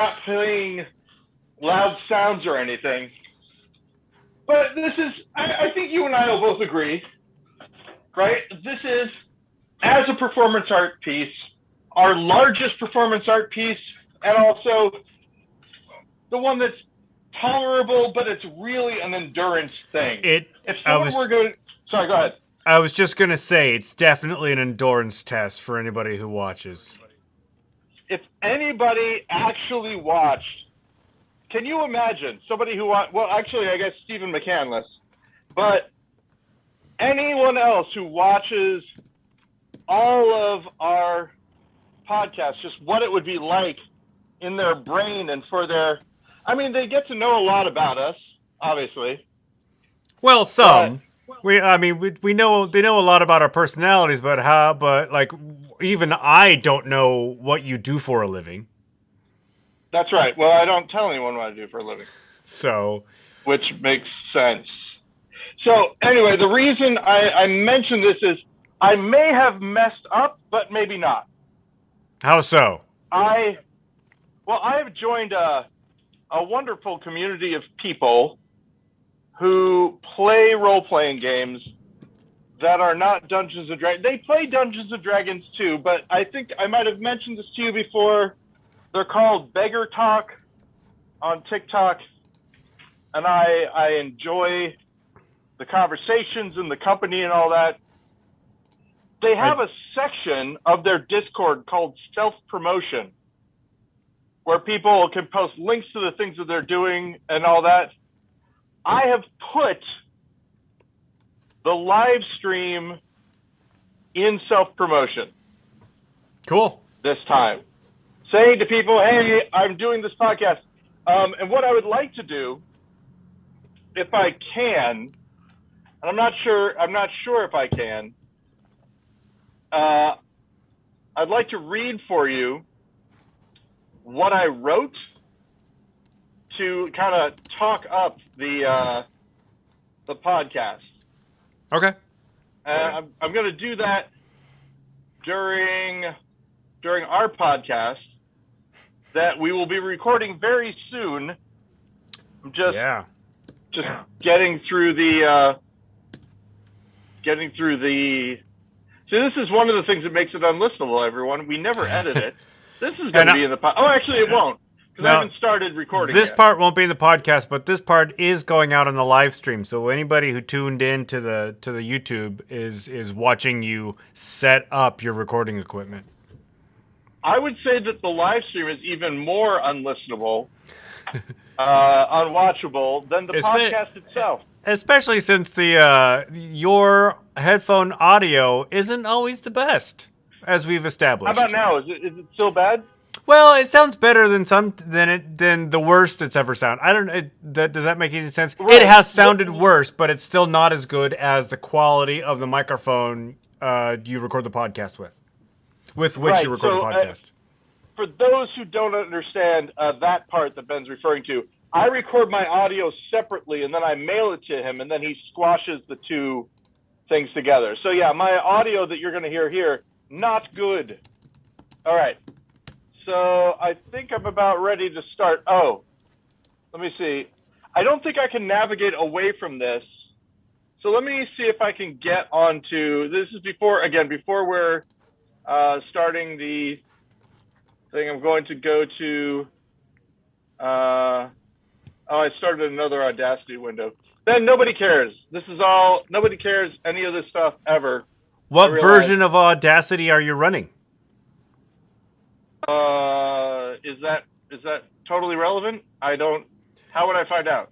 not playing loud sounds or anything. But this is, I think you and I will both agree, right? This is, as a performance art piece, our largest performance art piece, and also the one that's tolerable, but it's really an endurance thing. If someone were going to... Sorry, go ahead. I was just going to say, it's definitely an endurance test for anybody who watches. If anybody actually watched, can you imagine somebody who watched, well, actually, I guess Stephen McCandless, but anyone else who watches all of our podcasts, just what it would be like in their brain and for their, I mean, they get to know a lot about us, obviously. Well, some. We know they know a lot about our personalities, but like even I don't know what you do for a living. That's right. Well, I don't tell anyone what I do for a living. So, which makes sense. So anyway, the reason I mention this is I may have messed up, but maybe not. How so? I have joined a wonderful community of people who play role-playing games that are not Dungeons & Dragons. They play Dungeons & Dragons too, but I think I might have mentioned this to you before. They're called Beggar Talk on TikTok, and I enjoy the conversations and the company and all that. They have a section of their Discord called self-promotion, where people can post links to the things that they're doing and all that. I have put the live stream in self-promotion. Cool. This time. Saying to people, hey, I'm doing this podcast. And what I would like to do, if I can, and I'm not sure if I can, I'd like to read for you what I wrote to kind of talk up the podcast. Okay. I'm going to do that during our podcast that we will be recording very soon. I'm just getting through the See, this is one of the things that makes it unlistenable, everyone. We never edit it. This is going to be in the Oh, actually, it won't. Because I haven't started recording This yet. part won't be in the podcast, but this part is going out on the live stream. So anybody who tuned in to the YouTube is watching you set up your recording equipment. I would say that the live stream is even more unlistenable, unwatchable than the podcast itself. Especially since your headphone audio isn't always the best, as we've established. How about now? Is it still bad? Well, it sounds better than the worst it's ever sounded. I don't. Does that make any sense? Right. It has sounded worse, but it's still not as good as the quality of the microphone you record the podcast with which you record the podcast. For those who don't understand that part that Ben's referring to, I record my audio separately, and then I mail it to him, and then he squashes the two things together. So yeah, my audio that you're going to hear here, not good. All right. So I think I'm about ready to start. Oh, let me see. I don't think I can navigate away from this. So let me see if I can get onto, this is before we're starting the thing. I'm going to go to, I started another Audacity window. Then nobody cares. Nobody cares any of this stuff ever. What version of Audacity are you running? Is that totally relevant? How would I find out?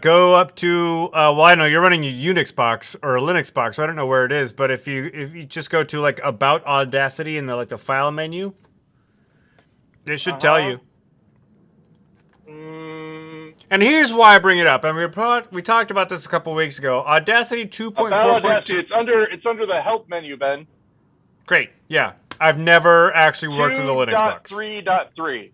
Go up to, I know you're running a Unix box or a Linux box, so I don't know where it is, but if you just go to like About Audacity in the file menu, it should tell you. And here's why I bring it up. I mean, we talked about this a couple weeks ago. Audacity 2.4. About Audacity, it's under the help menu, Ben. Great, yeah. I've never actually worked with a Linux box. 2.3.3.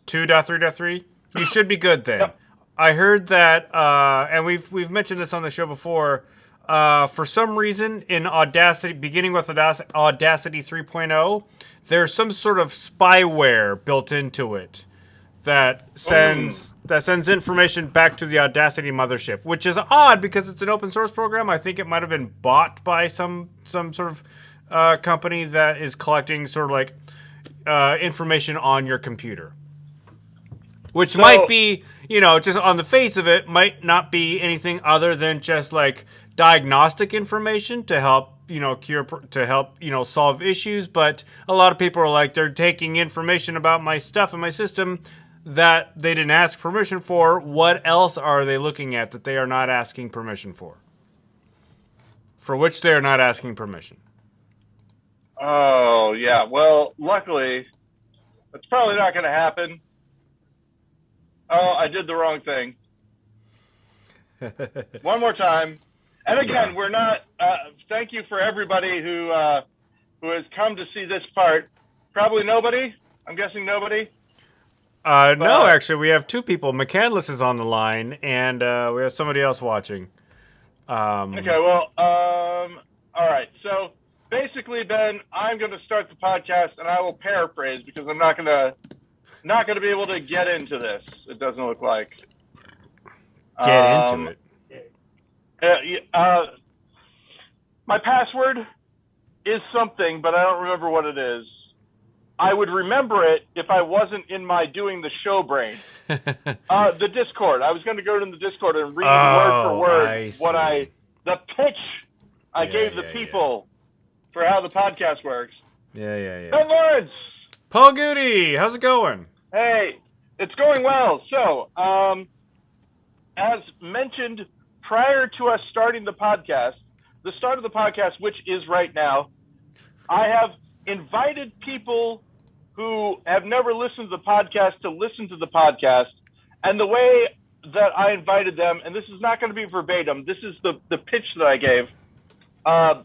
2.3.3? You should be good then. Yep. I heard that, and we've mentioned this on the show before, for some reason in Audacity, beginning with Audacity 3.0, there's some sort of spyware built into it that sends information back to the Audacity mothership, which is odd because it's an open source program. I think it might have been bought by some sort of company that is collecting sort of like information on your computer, which might be, just on the face of it, might not be anything other than just like diagnostic information to help solve issues. But a lot of people are like, they're taking information about my stuff and my system that they didn't ask permission for. What else are they looking at that they are not asking permission for which they are not asking permission? Oh, yeah. Well, luckily, it's probably not going to happen. Oh, I did the wrong thing. One more time. And again, we're not, thank you for everybody who has come to see this part. Probably nobody? I'm guessing nobody? No, actually, we have two people. McCandless is on the line, and we have somebody else watching. Okay, well, all right. So basically, Ben, I'm going to start the podcast, and I will paraphrase because I'm not going to be able to get into this. It doesn't look like. Get into it. My password is something, but I don't remember what it is. I would remember it if I wasn't in my doing the show brain. The Discord. I was going to go to the Discord and read word for word the pitch I gave the people for how the podcast works. Yeah. GudeLaurance! Paul Goody, how's it going? Hey, it's going well. So, as mentioned prior to us starting the podcast, the start of the podcast, which is right now, I have invited people who have never listened to the podcast to listen to the podcast. And the way that I invited them, and this is not going to be verbatim, this is the pitch that I gave. I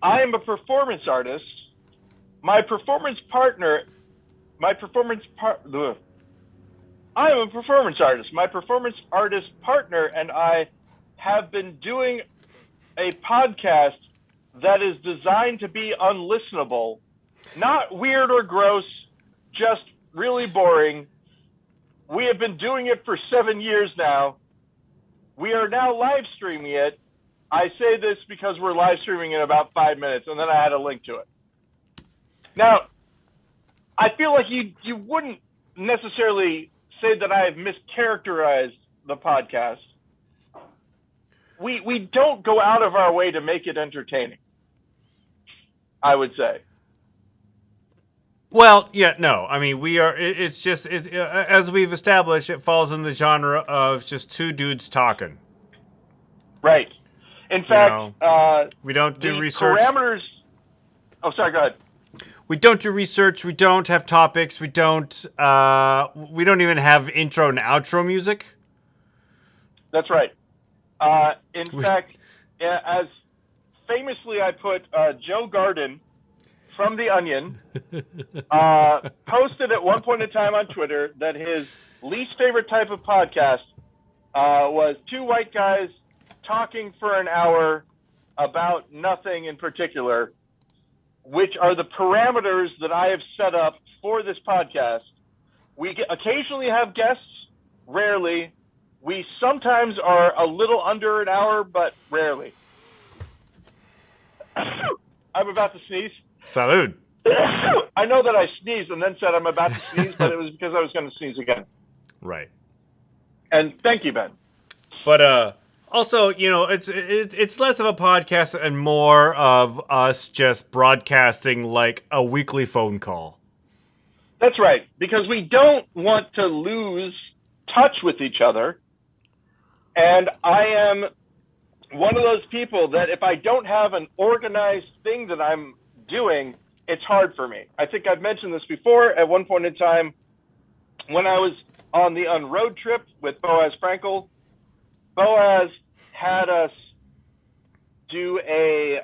am a performance artist. I am a performance artist. My performance artist partner and I have been doing a podcast that is designed to be unlistenable. Not weird or gross, just really boring. We have been doing it for 7 years now. We are now live streaming it. I say this because we're live streaming in about 5 minutes, and then I had a link to it. Now, I feel like you wouldn't necessarily say that I have mischaracterized the podcast. We don't go out of our way to make it entertaining, I would say. Well, yeah, no. I mean, we are. It's just as we've established, it falls in the genre of just two dudes talking. Right. In fact, we don't do research. Parameters. Oh, sorry. Go ahead. We don't do research. We don't have topics. We don't even have intro and outro music. That's right. In fact, as famously I put, Joe Garden from The Onion posted at one point in time on Twitter that his least favorite type of podcast was two white guys talking for an hour about nothing in particular, which are the parameters that I have set up for this podcast. We occasionally have guests, rarely. We sometimes are a little under an hour, but rarely. I'm about to sneeze. Salud. I know that I sneezed and then said I'm about to sneeze, but it was because I was going to sneeze again. Right. And thank you, Ben. But also, it's less of a podcast and more of us just broadcasting like a weekly phone call. That's right, because we don't want to lose touch with each other. And I am one of those people that if I don't have an organized thing that I'm doing, it's hard for me. I think I've mentioned this before. At one point in time, when I was on the road trip with Boaz Frankel, Boaz had us do a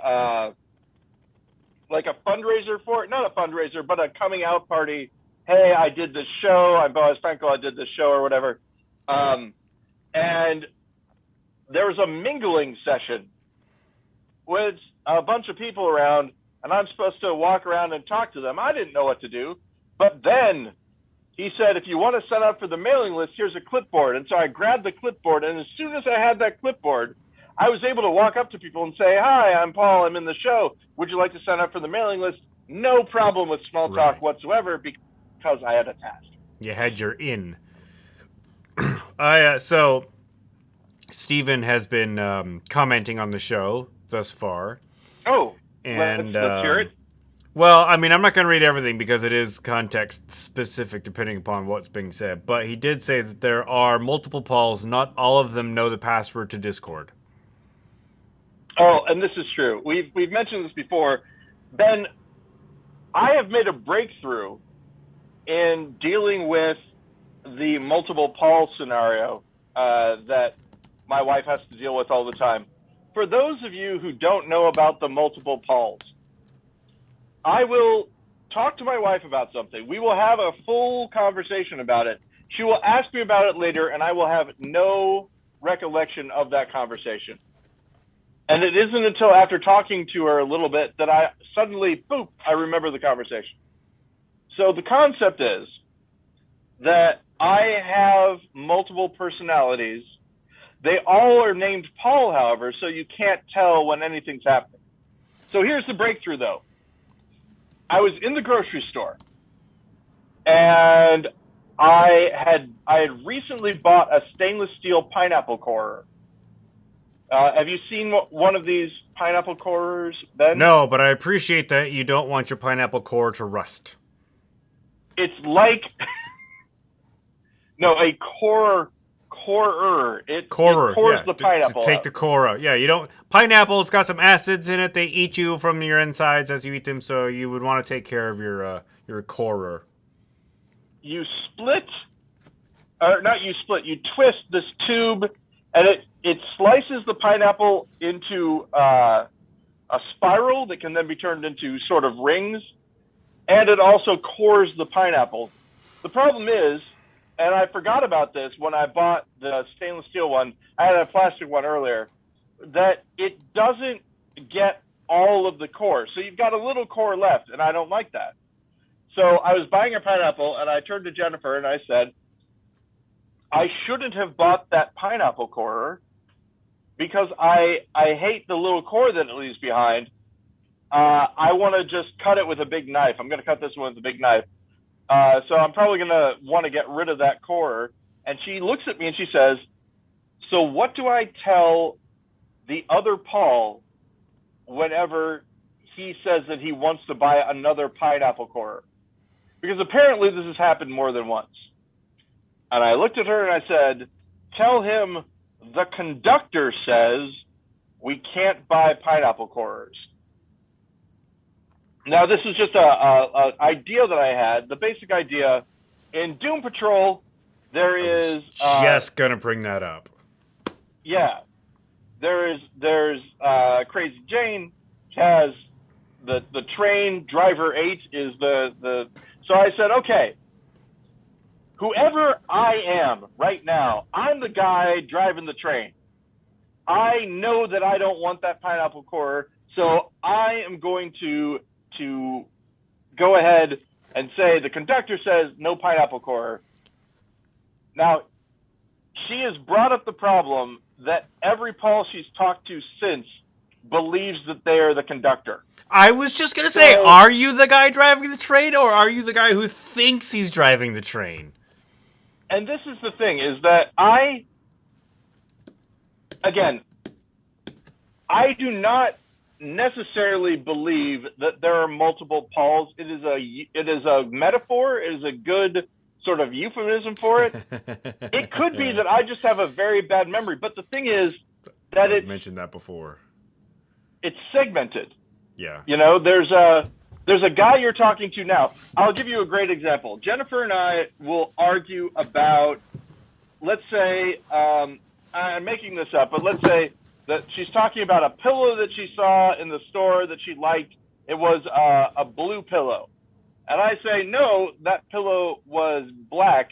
fundraiser for it. Not a fundraiser, but a coming out party. Hey, I did this show. I'm Boaz Frankel. I did this show or whatever. And there was a mingling session with a bunch of people around, and I'm supposed to walk around and talk to them. I didn't know what to do. But then he said, if you want to sign up for the mailing list, here's a clipboard. And so I grabbed the clipboard, and as soon as I had that clipboard, I was able to walk up to people and say, hi, I'm Paul, I'm in the show. Would you like to sign up for the mailing list? No problem with small talk whatsoever because I had a task. You had your in. So Steven has been commenting on the show thus far. Oh, and let's hear it. Well, I mean, I'm not going to read everything because it is context specific depending upon what's being said. But he did say that there are multiple Pauls. Not all of them know the password to Discord. Oh, and this is true. We've mentioned this before. Ben, I have made a breakthrough in dealing with the multiple Paul scenario that my wife has to deal with all the time. For those of you who don't know about the multiple Pauls, I will talk to my wife about something. We will have a full conversation about it. She will ask me about it later, and I will have no recollection of that conversation. And it isn't until after talking to her a little bit that I suddenly, boop, I remember the conversation. So the concept is that I have multiple personalities. They all are named Paul, however, so you can't tell when anything's happening. So here's the breakthrough, though. I was in the grocery store, and I had recently bought a stainless steel pineapple corer. Have you seen one of these pineapple corers, Ben? No, but I appreciate that you don't want your pineapple core to rust. It's like a corer. It cores the pineapple. Take the core out. Yeah, you don't. Pineapple, it's got some acids in it. They eat you from your insides as you eat them, so you would want to take care of your corer. You twist this tube, and it slices the pineapple into a spiral that can then be turned into sort of rings, and it also cores the pineapple. The problem is, and I forgot about this when I bought the stainless steel one. I had a plastic one earlier. That it doesn't get all of the core. So you've got a little core left, and I don't like that. So I was buying a pineapple, and I turned to Jennifer, and I said, I shouldn't have bought that pineapple corer because I hate the little core that it leaves behind. I want to just cut it with a big knife. I'm going to cut this one with a big knife. So I'm probably going to want to get rid of that core. And she looks at me and she says, so what do I tell the other Paul whenever he says that he wants to buy another pineapple corer? Because apparently this has happened more than once. And I looked at her and I said, tell him the conductor says we can't buy pineapple corers. Now, this is just a idea that I had. The basic idea in Doom Patrol, there is just gonna bring that up. Yeah, there's Crazy Jane has the train. Driver 8 is the. So I said, okay, whoever I am right now, I'm the guy driving the train. I know that I don't want that pineapple corer, so I am going to go ahead and say the conductor says no pineapple corer. Now, she has brought up the problem that every Paul she's talked to since believes that they are the conductor. I was just going to say, are you the guy driving the train, or are you the guy who thinks he's driving the train? And this is the thing, is that I do not necessarily believe that there are multiple Pauls. It is a metaphor. It is a good sort of euphemism for it. It could be that I just have a very bad memory, but the thing is that I've mentioned that before. It's segmented. Yeah. You know, there's a guy you're talking to now. I'll give you a great example. Jennifer and I will argue about, let's say, I'm making this up, but let's say that she's talking about a pillow that she saw in the store that she liked. It was a blue pillow. And I say, no, that pillow was black.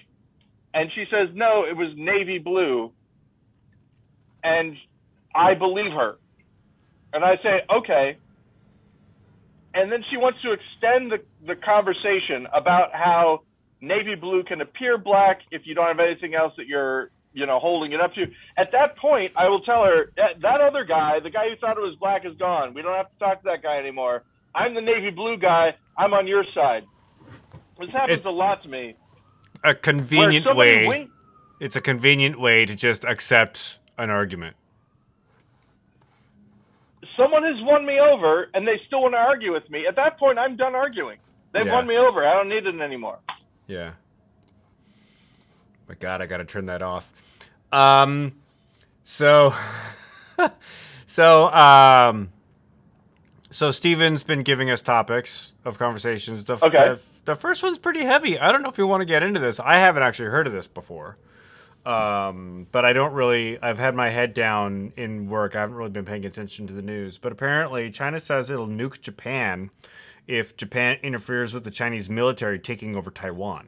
And she says, no, it was navy blue. And I believe her. And I say, okay. And then she wants to extend the conversation about how navy blue can appear black if you don't have anything else that you're, holding it up to. At that point, I will tell her that other guy, the guy who thought it was black, is gone. We don't have to talk to that guy anymore. I'm the navy blue guy. I'm on your side. This happens a lot to me. A convenient way. It's a convenient way to just accept an argument. Someone has won me over, and they still want to argue with me. At that point, I'm done arguing. They've won me over. I don't need it anymore. Yeah. My God, I got to turn that off. So Steven's been giving us topics of conversations. The first one's pretty heavy. I don't know if you want to get into this. I haven't actually heard of this before. But I don't really, I've had my head down in work. I haven't really been paying attention to the news. But apparently China says it'll nuke Japan if Japan interferes with the Chinese military taking over Taiwan.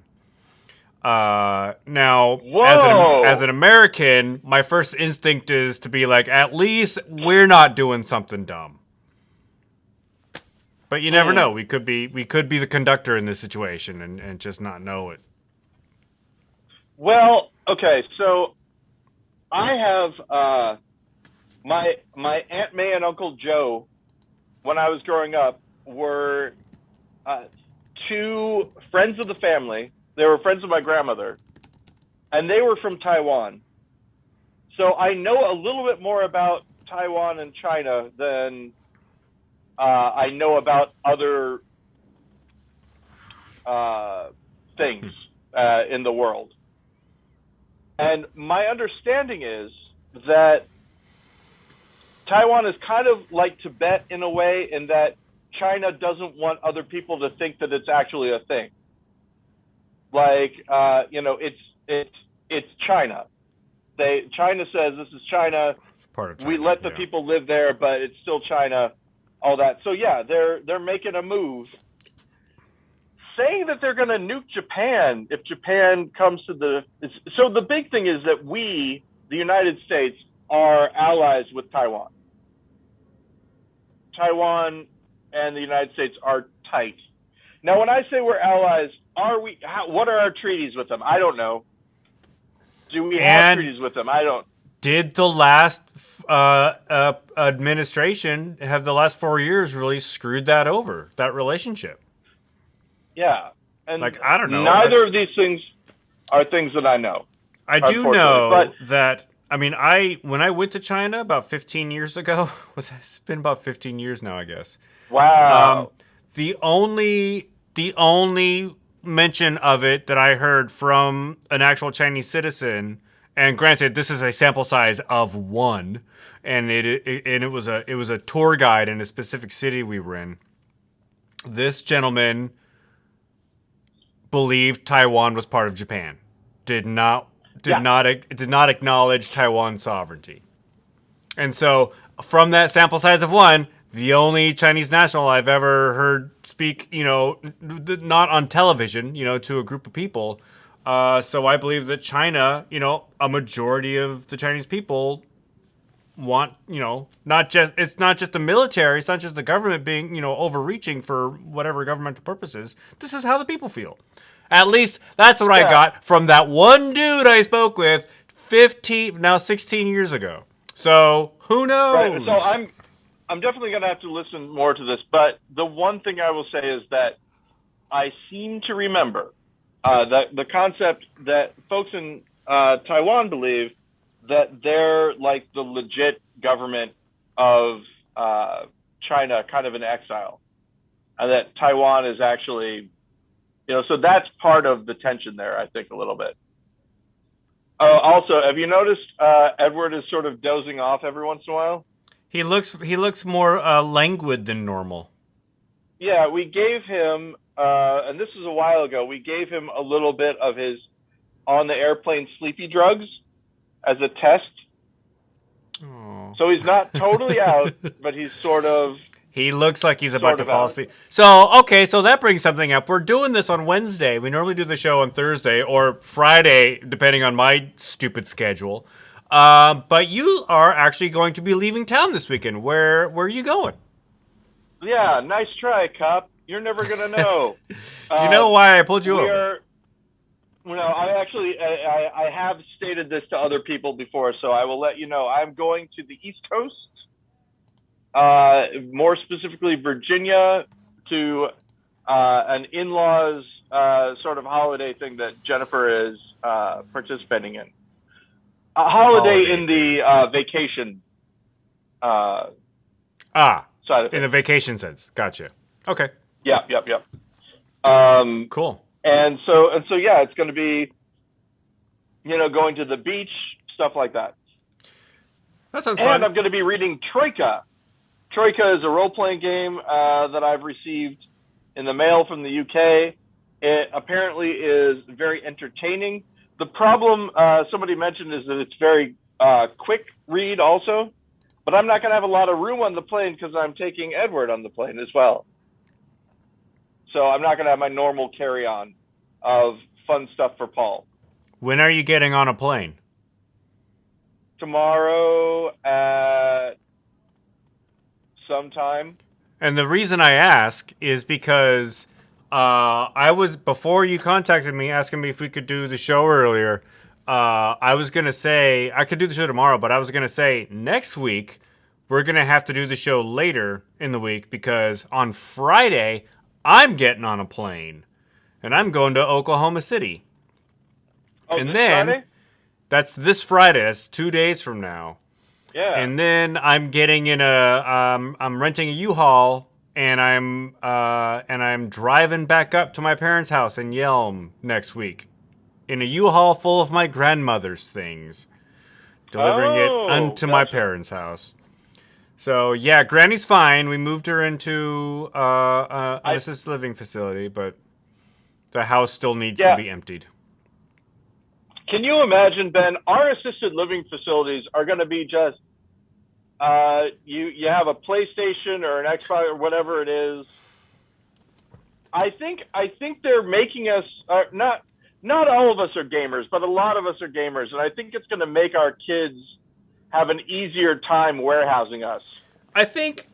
Now, as an American, my first instinct is to be like, at least we're not doing something dumb. But you never know. We could be the conductor in this situation and just not know it. Well, okay, so I have my Aunt May and Uncle Joe, when I was growing up, were two friends of the family. They were friends of my grandmother, and they were from Taiwan. So I know a little bit more about Taiwan and China than I know about other things in the world. And my understanding is that Taiwan is kind of like Tibet in a way, in that China doesn't want other people to think that it's actually a thing. Like, it's China. China says this is China. It's part of China. We let the people live there, but it's still China. All that. So yeah, they're making a move, saying that they're going to nuke Japan if Japan comes to the. So the big thing is that we, the United States, are allies with Taiwan. Taiwan and the United States are tight. Now, when I say we're allies, are we? What are our treaties with them? I don't know. Do we have treaties with them? I don't. Did the last administration have the last 4 years really screwed that over, that relationship? Yeah. And I don't know. Neither of these things are things that I know. I do know that, when I went to China about 15 years ago, it's been about 15 years now, I guess. Wow. The only mention of it that I heard from an actual Chinese citizen, and granted, this is a sample size of one, and it was a tour guide in a specific city we were in. This gentleman believed Taiwan was part of Japan. Did not acknowledge Taiwan's sovereignty. And so, from that sample size of one, the only Chinese national I've ever heard speak, not on television, to a group of people. So I believe that China, a majority of the Chinese people want, it's not just the military, it's not just the government being, overreaching for whatever governmental purposes. This is how the people feel. At least that's what I got from that one dude I spoke with 16 years ago. So who knows? Right. So I'm definitely going to have to listen more to this. But the one thing I will say is that I seem to remember that the concept that folks in Taiwan believe that they're like the legit government of China, kind of in exile, and that Taiwan is actually, so that's part of the tension there, I think, a little bit. Also, have you noticed Edward is sort of dozing off every once in a while? He looks more languid than normal. Yeah, we gave him, and this was a while ago, we gave him a little bit of his on the airplane sleepy drugs as a test. Aww. So he's not totally out, but he's sort of... He looks like he's about to fall asleep. So that brings something up. We're doing this on Wednesday. We normally do the show on Thursday or Friday, depending on my stupid schedule. But you are actually going to be leaving town this weekend. Where are you going? Yeah, nice try, cop. You're never going to know. Do you know why I pulled you over? Well, I have stated this to other people before, so I will let you know. I'm going to the East Coast, more specifically Virginia, to an in-laws sort of holiday thing that Jennifer is participating in. A holiday in the vacation side of in the vacation sense. Gotcha. Okay. Yep. Cool. And so yeah, it's going to be, going to the beach, stuff like that. That sounds fun. fun. And I'm going to be reading Troika. Troika is a role-playing game that I've received in the mail from the UK. It apparently is very entertaining. The problem somebody mentioned is that it's very quick read also, but I'm not going to have a lot of room on the plane because I'm taking Edward on the plane as well. So I'm not going to have my normal carry-on of fun stuff for Paul. When are you getting on a plane? Tomorrow at sometime. And the reason I ask is because I was, before you contacted me asking me if we could do the show earlier, I was going to say, I could do the show tomorrow, but I was going to say next week, we're going to have to do the show later in the week because on Friday, I'm getting on a plane and I'm going to Oklahoma City. Oh, and then Friday? That's this Friday. That's 2 days from now. Yeah. And then I'm getting in I'm renting a U-Haul and I'm driving back up to my parents' house in Yelm next week in a U-Haul full of my grandmother's things, delivering it unto my parents' house. So yeah, Granny's fine. We moved her into an assisted living facility, but the house still needs to be emptied. Can you imagine, Ben? Our assisted living facilities are going to be just you have a PlayStation or an Xbox or whatever it is. I think they're making us not all of us are gamers, but a lot of us are gamers, and I think it's going to make our kids have an easier time warehousing us. I think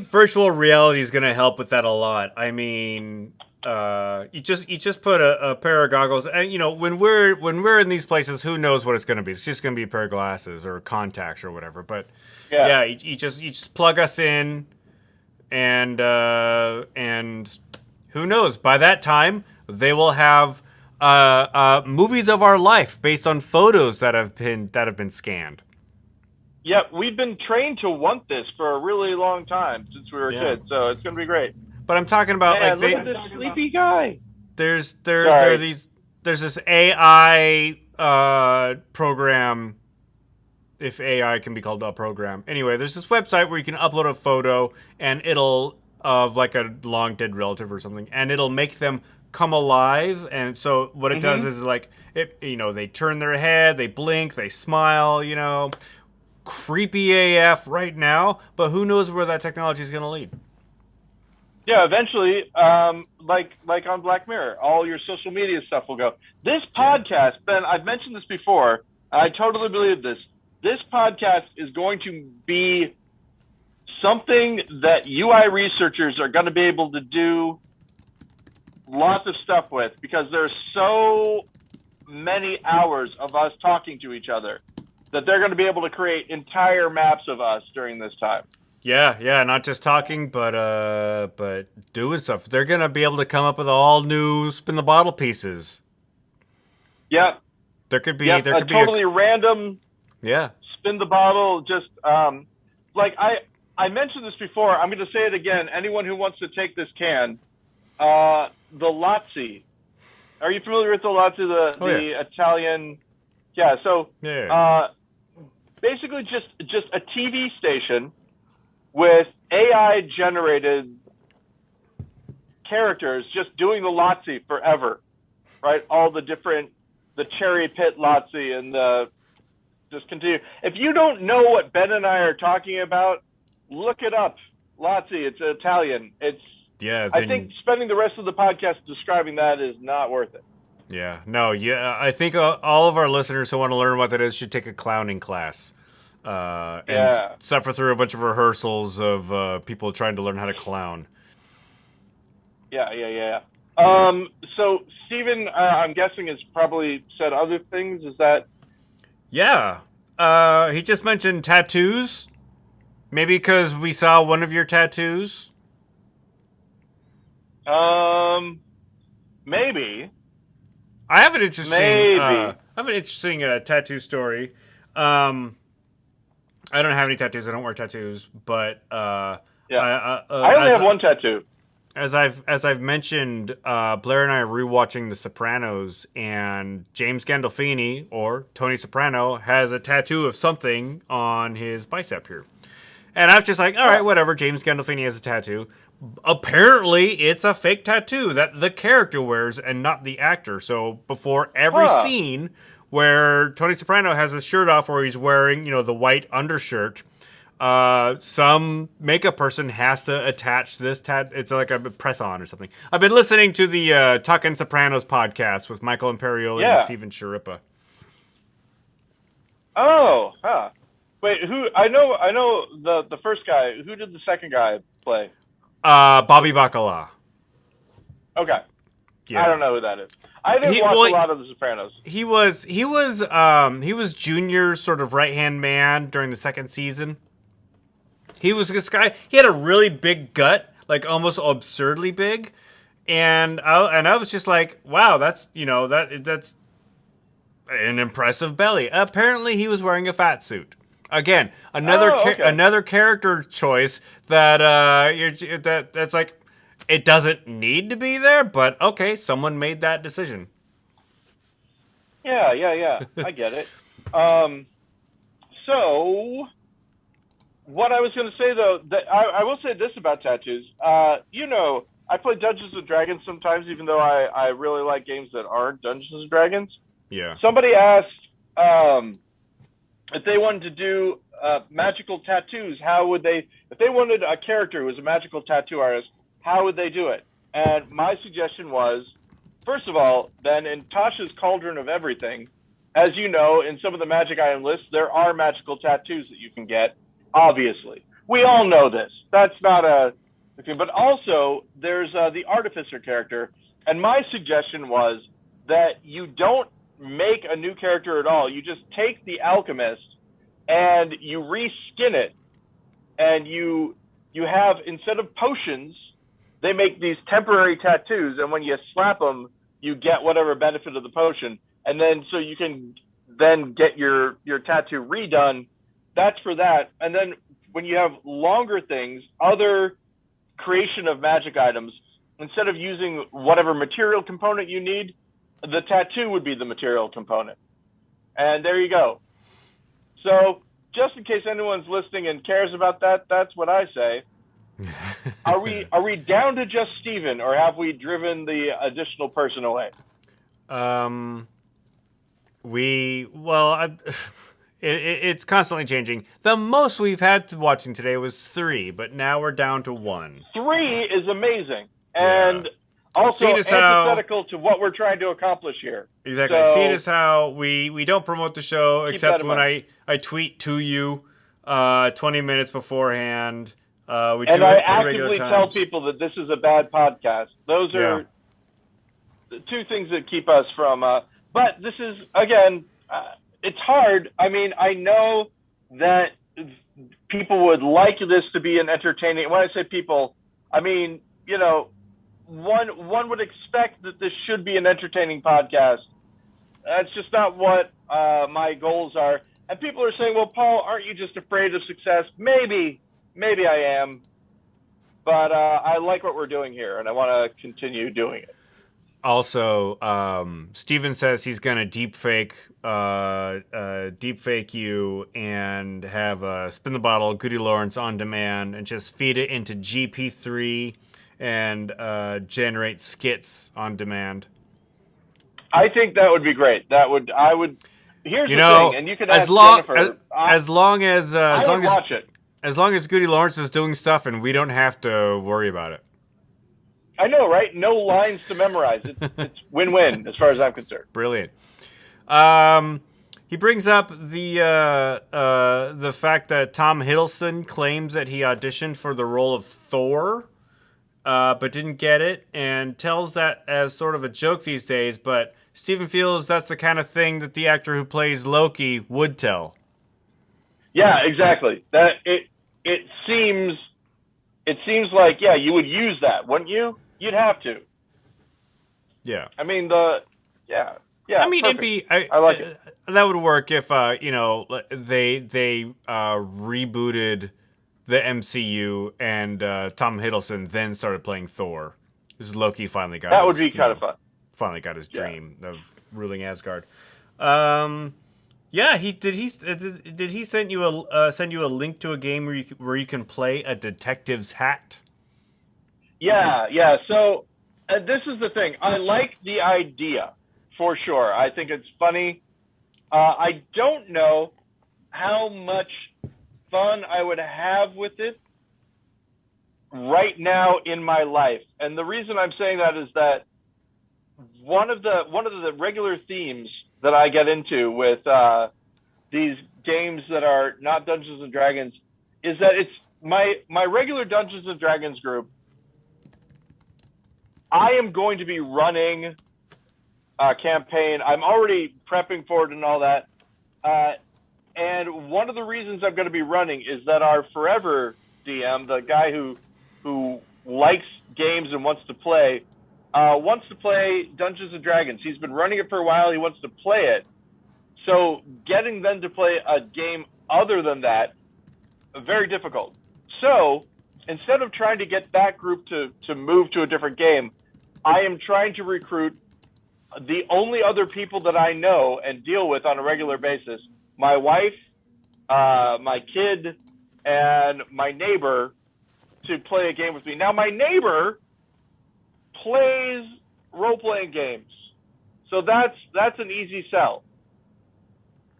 virtual reality is going to help with that a lot. I mean, you just put a pair of goggles, and when we're in these places, who knows what it's going to be? It's just going to be a pair of glasses or contacts or whatever. But you just plug us in, and who knows? By that time, they will have movies of our life based on photos that have been scanned. Yeah, we've been trained to want this for a really long time since we were kids, so it's going to be great. But I'm talking about look at this sleepy guy. There's this AI program, if AI can be called a program. Anyway, there's this website where you can upload a photo and it'll of like a long dead relative or something, and it'll make them come alive. And so what it does is they turn their head, they blink, they smile, creepy AF right now, but who knows where that technology is going to lead. Yeah, eventually, like on Black Mirror, all your social media stuff will go. This podcast, Ben, I've mentioned this before. I totally believe this. This podcast is going to be something that UI researchers are going to be able to do lots of stuff with, because there's so many hours of us talking to each other that they're going to be able to create entire maps of us during this time. Yeah, not just talking, but doing stuff. They're gonna be able to come up with all new spin the bottle pieces. Yeah, there could be a totally random. Yeah, spin the bottle. Just like I mentioned this before. I'm going to say it again. Anyone who wants to take this can, the Lazzi. Are you familiar with the Lazzi? The Italian. Yeah. So basically, just a TV station with AI-generated characters just doing the Lazzi forever, right? All the cherry pit Lazzi and just continue. If you don't know what Ben and I are talking about, look it up. Lazzi, it's Italian. I think spending the rest of the podcast describing that is not worth it. I think all of our listeners who want to learn what that is should take a clowning class. And suffer through a bunch of rehearsals of people trying to learn how to clown. Yeah. So Steven, I'm guessing, has probably said other things. Is that? Yeah. He just mentioned tattoos. Maybe because we saw one of your tattoos. Maybe. I have an interesting. Maybe. I have an interesting tattoo story. I don't have any tattoos. I don't wear tattoos, but Yeah. I only have one tattoo. As I've mentioned, Blair and I are rewatching The Sopranos, and James Gandolfini, or Tony Soprano, has a tattoo of something on his bicep here. And I was just like, all right, whatever. James Gandolfini has a tattoo. Apparently, it's a fake tattoo that the character wears and not the actor. So before every scene where Tony Soprano has his shirt off, where he's wearing, the white undershirt, some makeup person has to attach this it's like a press-on or something. I've been listening to the Talkin' Sopranos podcast with Michael Imperioli and Steven Sharippa. Oh, huh. Wait, who? I know the first guy. Who did the second guy play? Bobby Bacala. Okay. Yeah. I don't know who that is. I didn't watch a lot of The Sopranos. He was Junior's sort of right-hand man during the second season. He was this guy. He had a really big gut, like almost absurdly big, and I was just like, wow, that's that's an impressive belly. Apparently, he was wearing a fat suit. Again, another character choice that that's like, it doesn't need to be there, but okay, someone made that decision. Yeah. I get it. So, what I was going to say, though, that I will say this about tattoos. I play Dungeons & Dragons sometimes, even though I really like games that aren't Dungeons & Dragons. Yeah. Somebody asked if they wanted to do magical tattoos, how would they, if they wanted a character who was a magical tattoo artist, how would they do it? And my suggestion was, first of all, then in Tasha's Cauldron of Everything, as you know, in some of the magic item lists, there are magical tattoos that you can get, obviously. We all know this. That's not a thing. But also, there's the Artificer character, and my suggestion was that you don't make a new character at all. You just take the Alchemist and you reskin it, and you have, instead of potions, they make these temporary tattoos, and when you slap them, you get whatever benefit of the potion, and then so you can then get your tattoo redone. That's for that. And then when you have longer things, other creation of magic items, instead of using whatever material component you need, the tattoo would be the material component. And there you go. So just in case anyone's listening and cares about that, that's what I say. Are we down to just Steven, or have we driven the additional person away? It's constantly changing. The most we've had watching today was 3, but now we're down to 1. 3 is amazing, and also antithetical to what we're trying to accomplish here. Exactly. So, seeing as how we don't promote the show except when I tweet to you 20 minutes beforehand. I actively tell people that this is a bad podcast. Those are the two things that keep us from. But this is, again, it's hard. I mean, I know that people would like this to be an entertaining. When I say people, I mean, one would expect that this should be an entertaining podcast. That's just not what my goals are. And people are saying, well, Paul, aren't you just afraid of success? Maybe I am, but I like what we're doing here, and I want to continue doing it. Also, Steven says he's going to deepfake you and have Spin the Bottle, GudeLaurance on demand, and just feed it into GP3 and generate skits on demand. I think that would be great. Here's the thing, and you can ask Jennifer. As long as watch it. As long as GudeLaurance is doing stuff and we don't have to worry about it. I know, right? No lines to memorize. It's win-win as far as I'm concerned. Brilliant. He brings up the fact that Tom Hiddleston claims that he auditioned for the role of Thor, but didn't get it, and tells that as sort of a joke these days. But Steven feels that's the kind of thing that the actor who plays Loki would tell. Yeah, exactly. That it seems like you would use that, wouldn't you? You'd have to. Yeah. I mean yeah. I mean, perfect. it'd be I like it. that would work if they rebooted the MCU and Tom Hiddleston then started playing Thor. Because Loki finally got That would be kind of fun. Finally got his Yeah. dream of ruling Asgard. Yeah, did he send you a link to a game where you can play a detective's hat? Yeah. So this is the thing. I like the idea for sure. I think it's funny. I don't know how much fun I would have with it right now in my life. And the reason I'm saying that is that one of the regular themes that I get into with these games that are not Dungeons and Dragons is that it's my regular Dungeons and Dragons group. I am going to be running a campaign. I'm already prepping for it and all that. And one of the reasons I'm going to be running is that our forever DM, the guy who likes games and wants to play Dungeons and Dragons. He's been running it for a while. He wants to play it. So getting them to play a game other than that, very difficult. So instead of trying to get that group to move to a different game, I am trying to recruit the only other people that I know and deal with on a regular basis, my wife, my kid, and my neighbor, to play a game with me. Now, my neighbor plays role-playing games, so that's an easy sell.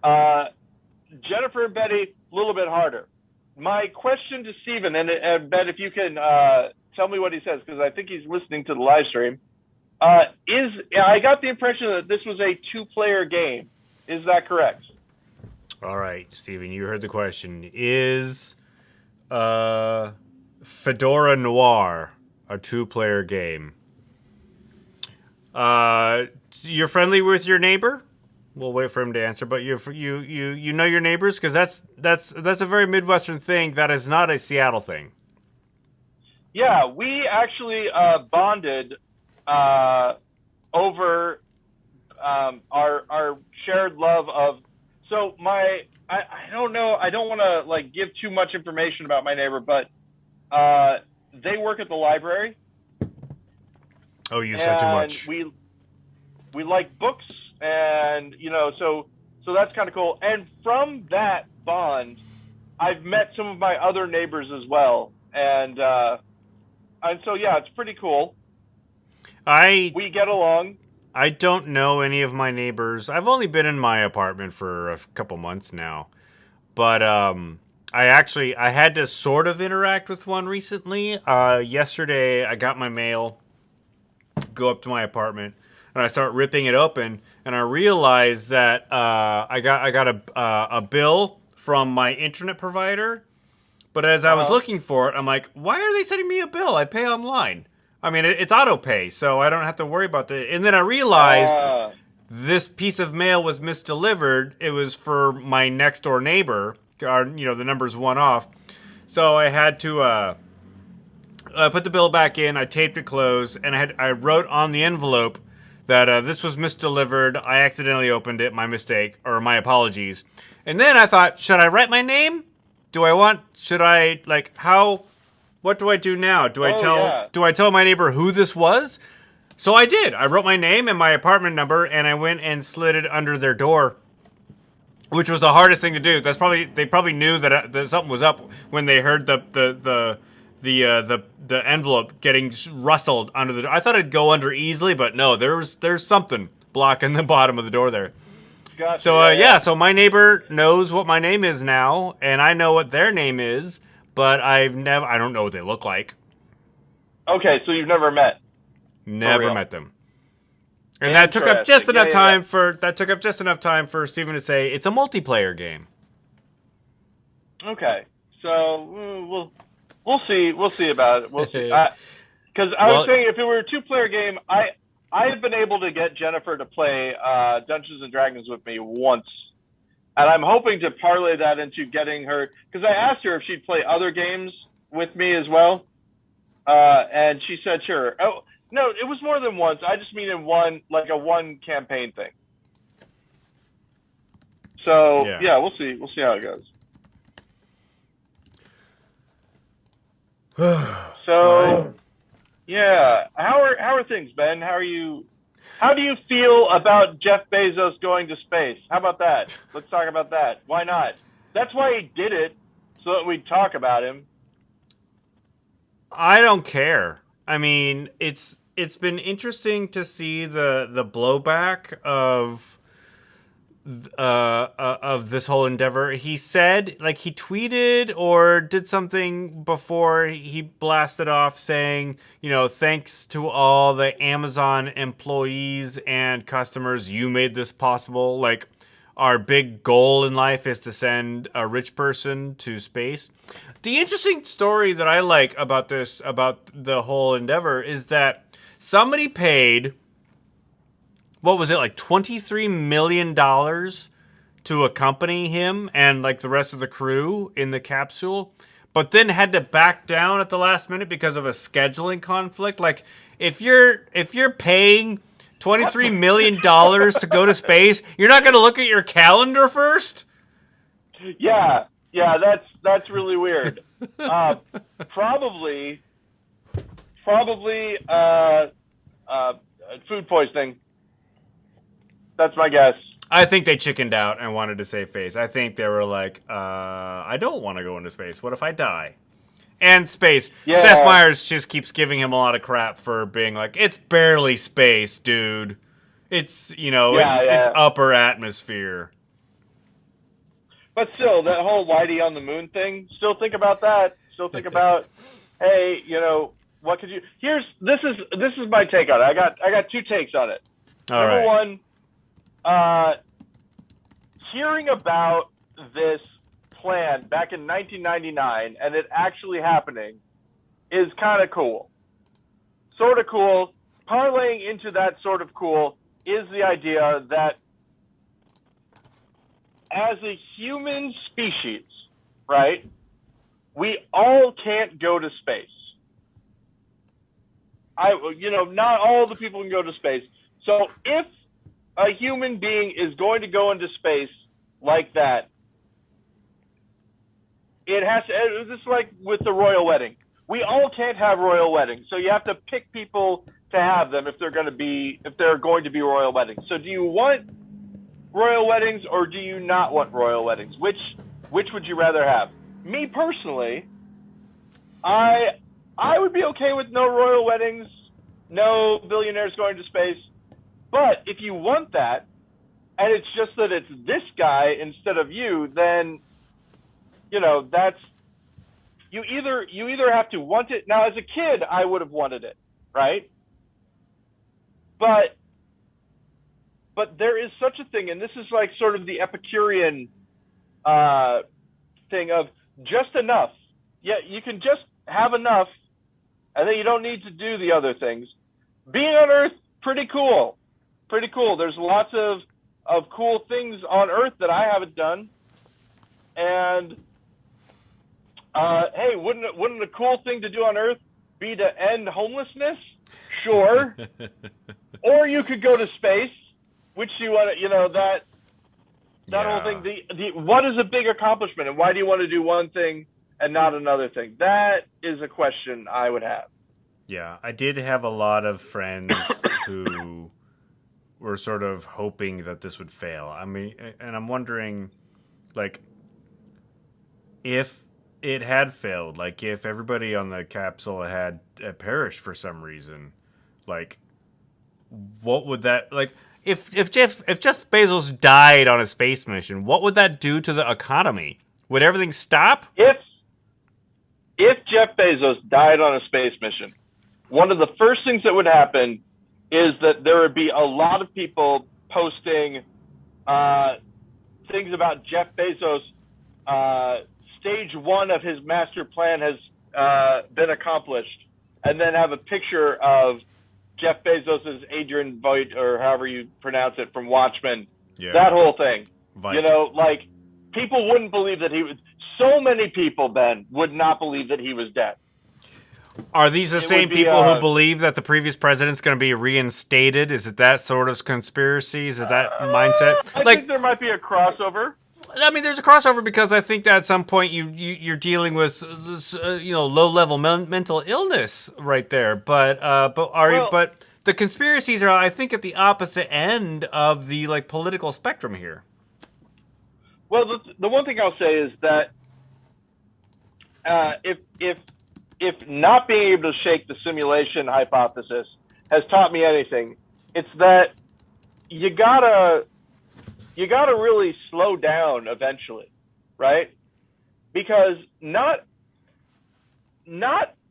Jennifer and Betty, a little bit harder. My question to Steven, and Ben, if you can tell me what he says, because I think he's listening to the live stream, I got the impression that this was a two-player game. Is that correct? All right, Steven, you heard the question. Is Fedora Noir a two-player game? You're friendly with your neighbor? We'll wait for him to answer, but you know your neighbors, because that's a very Midwestern thing. That is not a Seattle thing. Yeah, we actually bonded over our shared love of. So I don't know. I don't want to give too much information about my neighbor, but they work at the library. Oh, you said too much. We like books, and so that's kind of cool. And from that bond, I've met some of my other neighbors as well, and so yeah, it's pretty cool. We get along. I don't know any of my neighbors. I've only been in my apartment for a couple months now, but I had to sort of interact with one recently. Yesterday, I got my mail, go up to my apartment, and I start ripping it open, and I realized that I got a bill from my internet provider. But as I was looking for it, I'm like, why are they sending me a bill? I pay online. I mean, it's auto pay, so I don't have to worry about that. And then I realized this piece of mail was misdelivered. It was for my next door neighbor. The number's one off. So I had to put the bill back in. I taped it closed, and I wrote on the envelope that this was misdelivered. I accidentally opened it. My mistake, or my apologies. And then I thought, should I write my name? What do I do now? Do I tell my neighbor who this was? So I did. I wrote my name and my apartment number, and I went and slid it under their door, which was the hardest thing to do. They probably knew that something was up when they heard the envelope getting rustled under the door. I thought it'd go under easily, but no, there's something blocking the bottom of the door there. Gotcha, so so my neighbor knows what my name is now, and I know what their name is, but I don't know what they look like. Okay, so you've never met? Never met them. And that took up just enough time for Steven to say it's a multiplayer game. Okay, so we'll see about it. We'll see. Because I was saying if it were a 2-player game, I have been able to get Jennifer to play Dungeons and Dragons with me once, and I'm hoping to parlay that into getting her. Because I asked her if she'd play other games with me as well, and she said sure. Oh no, it was more than once. I just mean in one campaign thing. So yeah, we'll see. We'll see how it goes. So, yeah, how are things, Ben? How do you feel about Jeff Bezos going to space? How about that? Let's talk about that. Why not? That's why he did it, so that we'd talk about him. I don't care. I mean, it's been interesting to see the blowback of this whole endeavor. He said, like, he tweeted or did something before he blasted off saying, thanks to all the Amazon employees and customers, you made this possible. Like, our big goal in life is to send a rich person to space. The interesting story that I like about the whole endeavor is that somebody paid, what was it, like $23 million to accompany him and like the rest of the crew in the capsule, but then had to back down at the last minute because of a scheduling conflict. Like, if you're paying $23 million to go to space, you're not going to look at your calendar first? Yeah, that's really weird. Probably food poisoning. That's my guess. I think they chickened out and wanted to save face. I think they were like, I don't want to go into space. What if I die? And space. Yeah. Seth Meyers just keeps giving him a lot of crap for being like, it's barely space, dude. It's, it's upper atmosphere. But still, that whole Whitey on the moon thing, still think about that. Still think about, hey, what could you... This is my take on it. I got 2 takes on it. All Number right. one, hearing about this plan back in 1999 and it actually happening is kind of cool. Sort of cool. Parlaying into that sort of cool is the idea that as a human species, right, we all can't go to space. Not all the people can go to space. So if a human being is going to go into space like that, it has to. It's like with the royal wedding. We all can't have royal weddings, so you have to pick people to have them if they're going to be royal weddings. So do you want royal weddings or do you not want royal weddings? Which would you rather have? Me personally, I would be okay with no royal weddings, no billionaires going to space. But if you want that, and it's just that it's this guy instead of you, then, that's, you either have to want it. Now, as a kid, I would have wanted it, right? But there is such a thing, and this is like sort of the Epicurean thing of just enough. Yeah, you can just have enough, and then you don't need to do the other things. Being on Earth, pretty cool. Pretty cool. There's lots of cool things on Earth that I haven't done. And, hey, wouldn't a cool thing to do on Earth be to end homelessness? Sure. Or you could go to space, which you want to, that whole thing. What is a big accomplishment, and why do you want to do one thing and not another thing? That is a question I would have. Yeah, I did have a lot of friends who were sort of hoping that this would fail. I mean, and I'm wondering, like, if it had failed, like if everybody on the capsule had perished for some reason, like, what would that, like, if Jeff Bezos died on a space mission, what would that do to the economy? Would everything stop? If Jeff Bezos died on a space mission, one of the first things that would happen is that there would be a lot of people posting things about Jeff Bezos. Stage 1 of his master plan has been accomplished. and then have a picture of Jeff Bezos' Adrian Veidt, or however you pronounce it, from Watchmen. Yeah. That whole thing. Veidt. You know, like, people wouldn't believe that he was. So many people, Ben, would not believe that he was dead. Are these the It same would be, people who believe that the previous president's going to be reinstated? Is it that sort of conspiracy? Is it that mindset? I think there might be a crossover. I mean, there's a crossover because I think that at some point you're dealing with low level mental illness right there. But the conspiracies are, I think, at the opposite end of the like political spectrum here. Well, the one thing I'll say is that if not being able to shake the simulation hypothesis has taught me anything, it's that you gotta really slow down eventually, right? Because not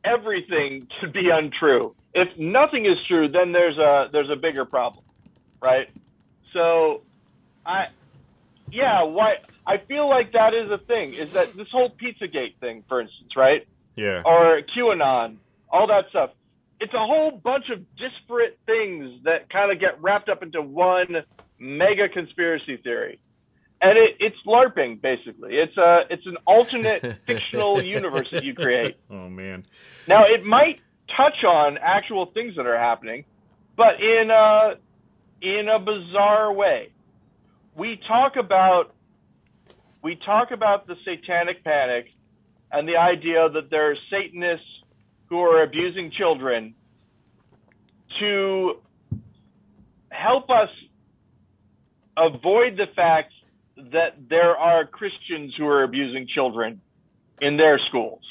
everything can be untrue. If nothing is true, then there's a bigger problem, right? So I feel like that is a thing, is that this whole Pizzagate thing, for instance, right? Yeah. Or QAnon, all that stuff. It's a whole bunch of disparate things that kind of get wrapped up into one mega conspiracy theory. And it's LARPing, basically. It's an alternate fictional universe that you create. Oh, man. Now, it might touch on actual things that are happening, but in a bizarre way. We talk about the satanic panic and the idea that there are Satanists who are abusing children to help us avoid the fact that there are Christians who are abusing children in their schools.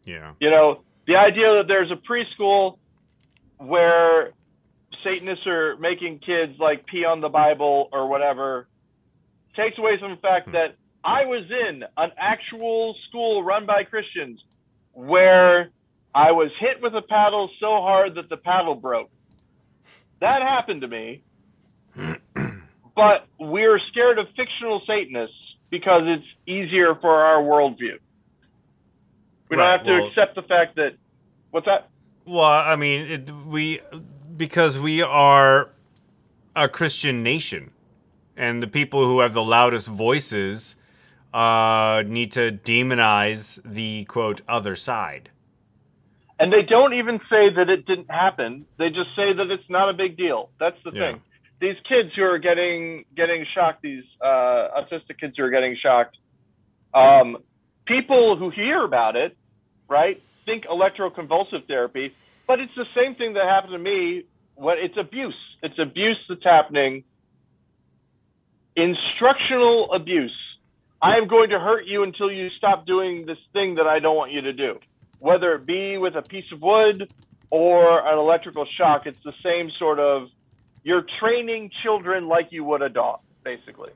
Yeah. You know, the idea that there's a preschool where Satanists are making kids like pee on the Bible or whatever takes away from the fact that I was in an actual school run by Christians where I was hit with a paddle so hard that the paddle broke. That happened to me. But we're scared of fictional Satanists because it's easier for our worldview. We don't have to accept the fact that... What's that? Well, I mean, because we are a Christian nation, and the people who have the loudest voices need to demonize the, quote, other side. And they don't even say that it didn't happen. They just say that it's not a big deal. That's the thing. These kids who are getting shocked, these autistic kids who are getting shocked, people who hear about it, right, think electroconvulsive therapy, but it's the same thing that happened to me. It's abuse. It's abuse that's happening. Instructional abuse. I am going to hurt you until you stop doing this thing that I don't want you to do. Whether it be with a piece of wood or an electrical shock, it's the same sort of, you're training children like you would a dog, basically.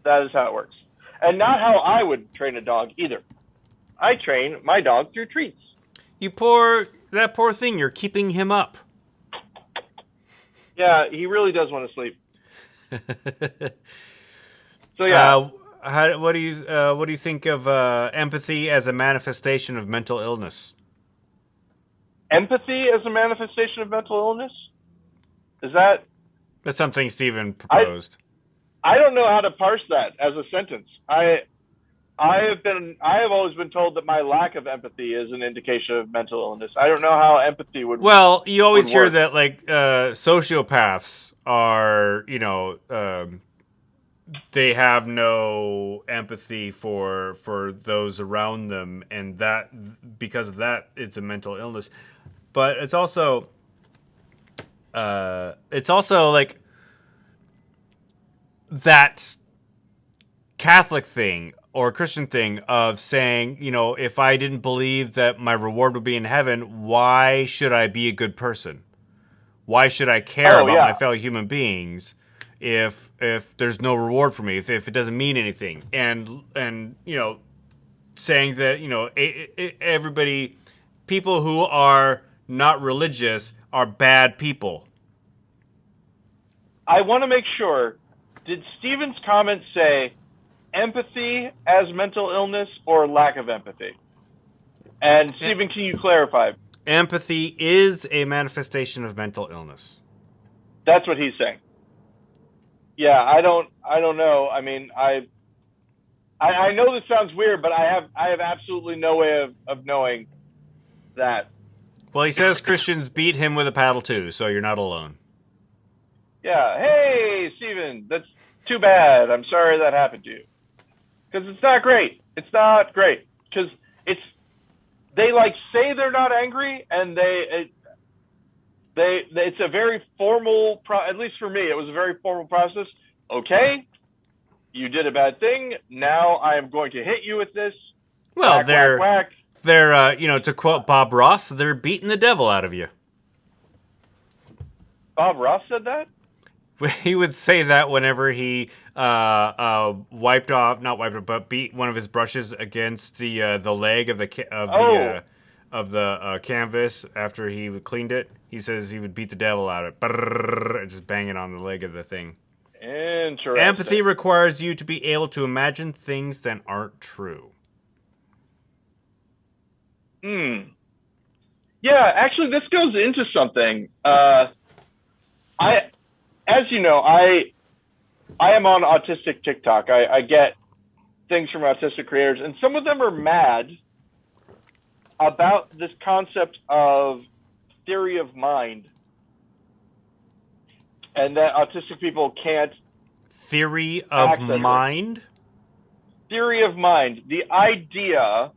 That is how it works. And not how I would train a dog either. I train my dog through treats. That poor thing, you're keeping him up. Yeah, he really does want to sleep. So yeah. What do you think of empathy as a manifestation of mental illness? Empathy as a manifestation of mental illness? That's something Stephen proposed. I don't know how to parse that as a sentence. I have always been told that my lack of empathy is an indication of mental illness. I don't know how empathy would. Well, you always hear that like sociopaths are, they have no empathy for those around them, and that because of that, it's a mental illness. But it's also like that Catholic thing or Christian thing of saying, if I didn't believe that my reward would be in heaven, why should I be a good person? Why should I care about my fellow human beings if there's no reward for me, if it doesn't mean anything? And saying that, everybody, people who are not religious are bad people. I want to make sure, did Stephen's comment say empathy as mental illness or lack of empathy? And Stephen, can you clarify? Empathy is a manifestation of mental illness. That's what he's saying. Yeah, I don't know. I mean, I know this sounds weird, but I have absolutely no way of knowing that. Well, he says Christians beat him with a paddle too, so you're not alone. Yeah. Hey, Steven, that's too bad. I'm sorry that happened to you. Because it's not great. It's not great. Because they like say they're not angry, and it's a very formal, at least for me, it was a very formal process. Okay, you did a bad thing. Now I am going to hit you with this. Well, whack, they're, whack, whack. they're to quote Bob Ross, they're beating the devil out of you. Bob Ross said that? He would say that whenever he but beat one of his brushes against the leg of the canvas after he cleaned it. He says he would beat the devil out of it, just bang it on the leg of the thing. Interesting. Empathy requires you to be able to imagine things that aren't true. Yeah, actually, this goes into something. As you know, I am on autistic TikTok. I get things from autistic creators, and some of them are mad about this concept of theory of mind, and that autistic people can't. Theory of mind? Theory of mind. The idea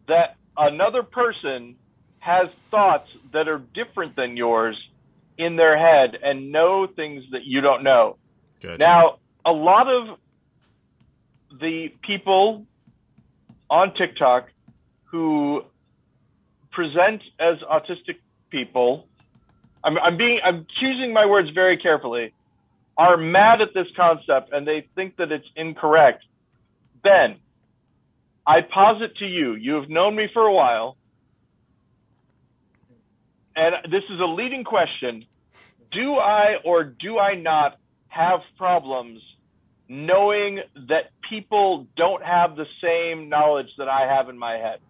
that another person has thoughts that are different than yours in their head and know things that you don't know. Gotcha. Now, a lot of the people on TikTok who present as autistic people, I'm choosing my words very carefully, are mad at this concept and they think that it's incorrect. Ben, I posit to you, you have known me for a while, and this is a leading question. Do I or do I not have problems knowing that people don't have the same knowledge that I have in my head?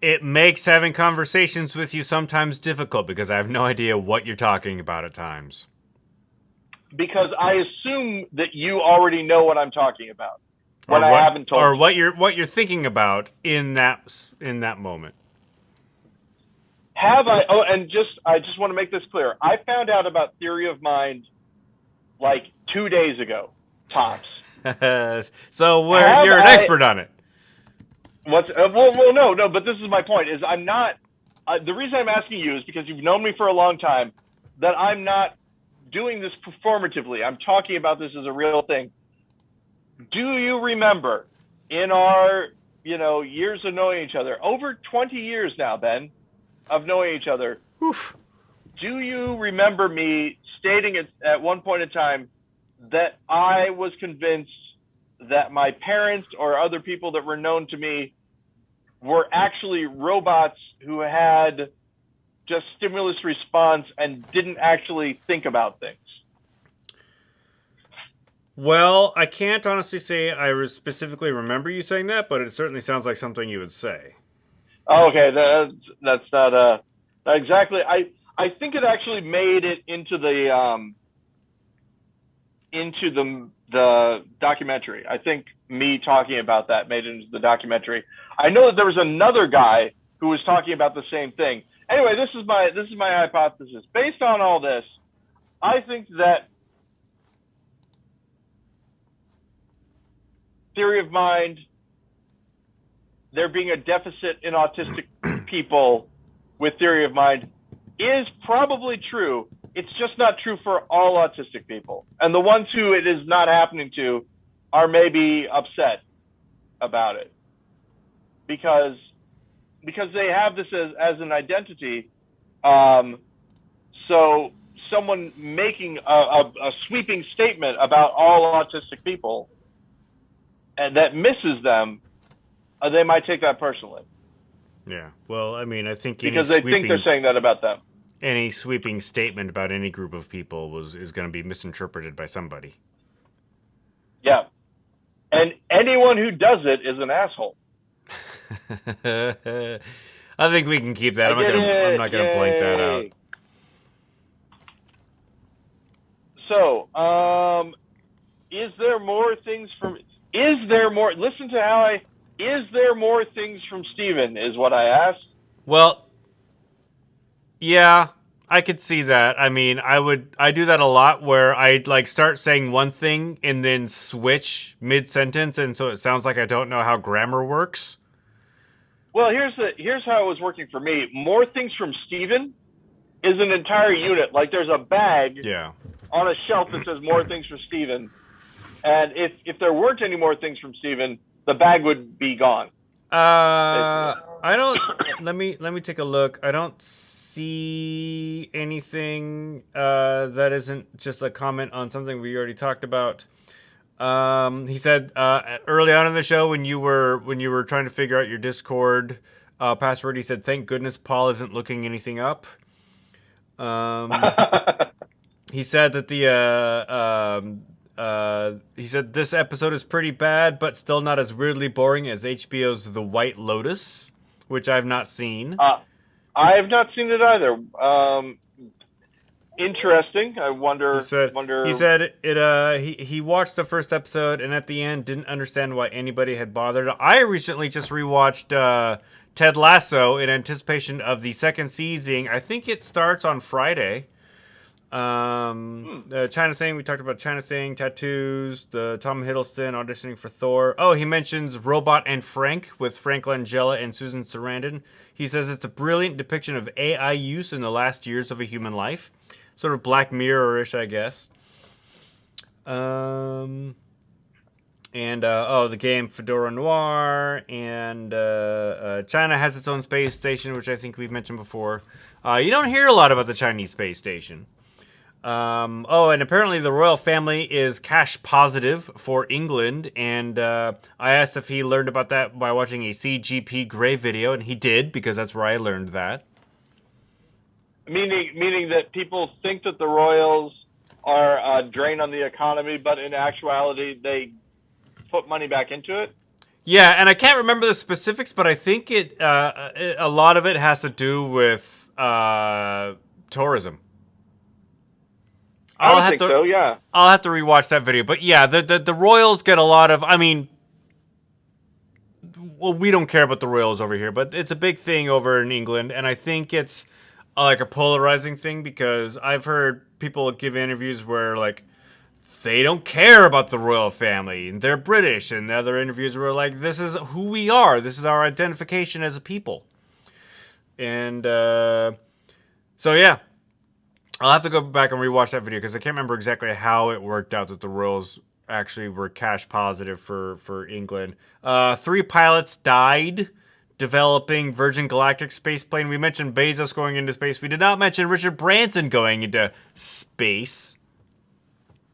It makes having conversations with you sometimes difficult because I have no idea what you're talking about at times. Because I assume that you already know what I'm talking about when I haven't told you. Or what you're thinking about in that moment. Have I? Oh, and I just want to make this clear. I found out about theory of mind like 2 days ago, tops. So you're an expert on it. Well, no. But this is my point. Is I'm not. The reason I'm asking you is because you've known me for a long time. That I'm not doing this performatively. I'm talking about this as a real thing. Do you remember in our years of knowing each other, over 20 years now, Ben, of knowing each other? Oof. Do you remember me stating at one point in time that I was convinced that my parents or other people that were known to me were actually robots who had just stimulus response and didn't actually think about things? Well, I can't honestly say I specifically remember you saying that, but it certainly sounds like something you would say. Oh, okay, that's not exactly. I think it actually made it into the documentary. I think me talking about that made it into the documentary. I know that there was another guy who was talking about the same thing. Anyway, this is my hypothesis. Based on all this, I think that theory of mind, there being a deficit in autistic people with theory of mind, is probably true. It's just not true for all autistic people. And the ones who it is not happening to are maybe upset about it. Because they have this as an identity. So someone making a sweeping statement about all autistic people and that misses them, they might take that personally. Yeah. Well, I mean, I think because they think they're saying that about them. Any sweeping statement about any group of people is going to be misinterpreted by somebody. Yeah. And anyone who does it is an asshole. I think we can keep that. I'm not gonna blank that out. So, is there more things from? Is there more? Listen to how I. Is there more things from Steven, is what I asked. Well, yeah, I could see that. I mean, I do that a lot where I like start saying one thing and then switch mid-sentence, and so it sounds like I don't know how grammar works. Well, here's how it was working for me. More things from Steven is an entire unit. Like there's a bag on a shelf that says more things from Steven. And if there weren't any more things from Steven, the bag would be gone. I don't. Let me take a look. I don't see anything that isn't just a comment on something we already talked about. He said early on in the show when you were trying to figure out your Discord password, he said, "Thank goodness Paul isn't looking anything up." He said that he said this episode is pretty bad, but still not as weirdly boring as HBO's The White Lotus, which I've not seen. I have not seen it either. Interesting. I wonder. He said it. He watched the first episode and at the end didn't understand why anybody had bothered. I recently just rewatched Ted Lasso in anticipation of the second season. I think it starts on Friday. China Thing, we talked about China Thing, tattoos, the Tom Hiddleston auditioning for Thor. Oh, he mentions Robot and Frank with Frank Langella and Susan Sarandon. He says it's a brilliant depiction of AI use in the last years of a human life. Sort of Black Mirror-ish, I guess. And the game Fedora Noir, and China has its own space station, which I think we've mentioned before. You don't hear a lot about the Chinese space station. And apparently the royal family is cash positive for England, and I asked if he learned about that by watching a CGP Grey video, and he did, because that's where I learned that. Meaning that people think that the royals are a drain on the economy, but in actuality they put money back into it? Yeah, and I can't remember the specifics, but I think a lot of it has to do with tourism. I think so, yeah. I'll have to rewatch that video. But yeah, the Royals get a lot of, we don't care about the Royals over here, but it's a big thing over in England, and I think it's like a polarizing thing because I've heard people give interviews where like they don't care about the royal family and they're British, and the other interviews were like, this is who we are, this is our identification as a people. And so yeah, I'll have to go back and rewatch that video because I can't remember exactly how it worked out that the royals actually were cash positive for England. 3 pilots died developing Virgin Galactic spaceplane. We mentioned Bezos going into space. We did not mention Richard Branson going into space.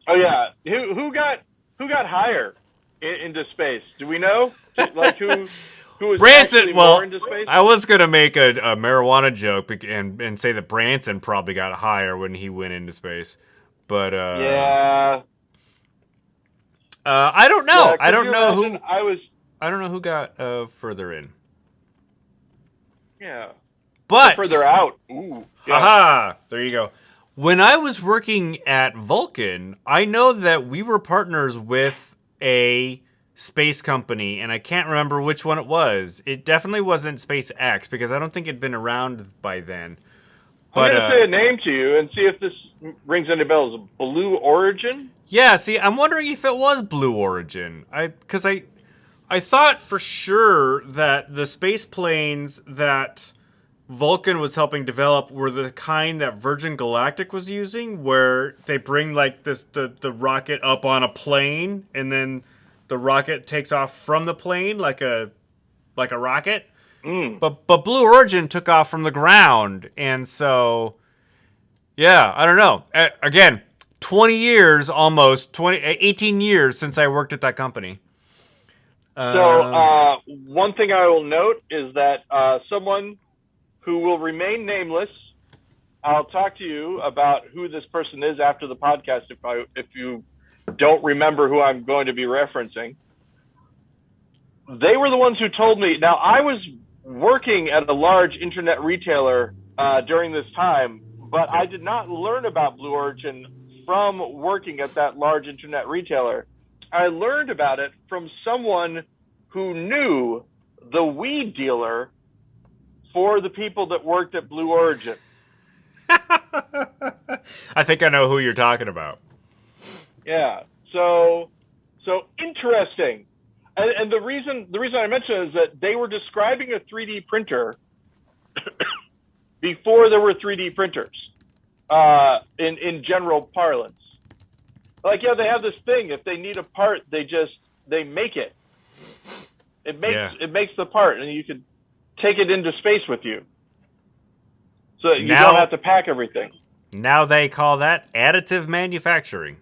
Oh yeah, who got higher into space? Do we know? Like who was Branson? More into space? I was gonna make a marijuana joke and say that Branson probably got higher when he went into space, but yeah. I don't know. Yeah, I don't know who. I don't know who got further in. Yeah. But further out. Ooh. Yeah. Aha! There you go. When I was working at Vulcan, I know that we were partners with a space company, and I can't remember which one it was. It definitely wasn't SpaceX because I don't think it'd been around by then. But, I'm going to say a name to you and see if this rings any bells. Blue Origin? Yeah, see, I'm wondering if it was Blue Origin. Because I thought for sure that the space planes that Vulcan was helping develop were the kind that Virgin Galactic was using, where they bring like the rocket up on a plane, and then the rocket takes off from the plane like a rocket. But Blue Origin took off from the ground, and so yeah, I don't know. Again, 20 years almost, 18 years since I worked at that company. So one thing I will note is that someone who will remain nameless, I'll talk to you about who this person is after the podcast if you don't remember who I'm going to be referencing. They were the ones who told me. Now, I was working at a large internet retailer during this time, but I did not learn about Blue Origin from working at that large internet retailer. I learned about it from someone who knew the weed dealer for the people that worked at Blue Origin. I think I know who you're talking about. Yeah. So interesting. And the reason I mention it is that they were describing a 3D printer before there were 3D printers in general parlance. Like, yeah, they have this thing. If they need a part, they make it. It makes the part, and you can take it into space with you. So you don't have to pack everything. Now they call that additive manufacturing.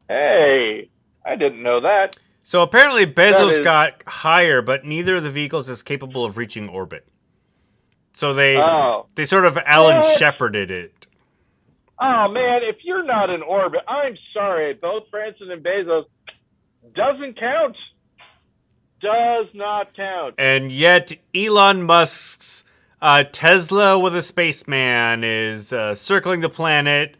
Hey, I didn't know that. So apparently Bezos got higher, but neither of the vehicles is capable of reaching orbit. So they sort of Alan Sheparded it. Oh, man, if you're not in orbit, I'm sorry. Both Branson and Bezos doesn't count. Does not count. And yet Elon Musk's Tesla with a spaceman is circling the planet,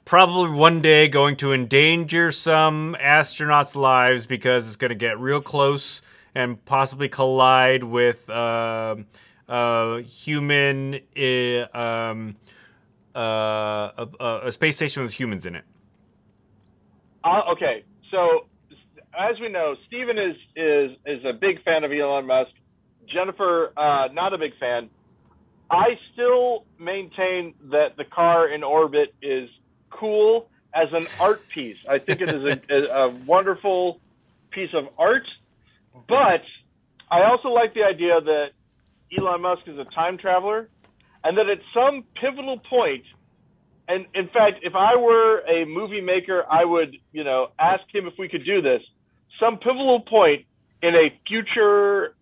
probably one day going to endanger some astronauts' lives because it's going to get real close and possibly collide with a space station with humans in it. Okay, so as we know, Steven is a big fan of Elon Musk. Jennifer, not a big fan. I still maintain that the car in orbit is cool as an art piece. I think it is a wonderful piece of art, but I also like the idea that Elon Musk is a time traveler, and that at some pivotal point, and in fact, if I were a movie maker, I would, ask him if we could do this. Some pivotal point in a future,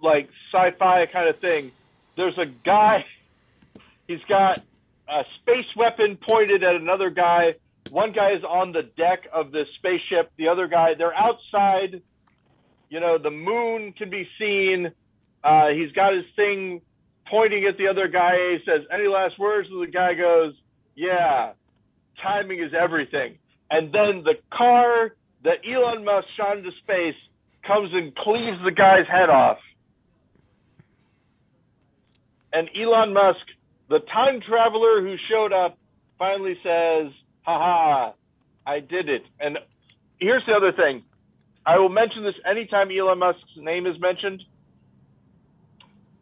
like sci-fi kind of thing, there's a guy, he's got a space weapon pointed at another guy. One guy is on the deck of the spaceship. The other guy, they're outside. The moon can be seen. He's got his thing pointing at the other guy. He says, "Any last words?" And the guy goes, "Yeah, timing is everything." And then the car that Elon Musk shot into space comes and cleaves the guy's head off. And Elon Musk, the time traveler who showed up, finally says, "Ha, I did it." And here's the other thing. I will mention this anytime Elon Musk's name is mentioned.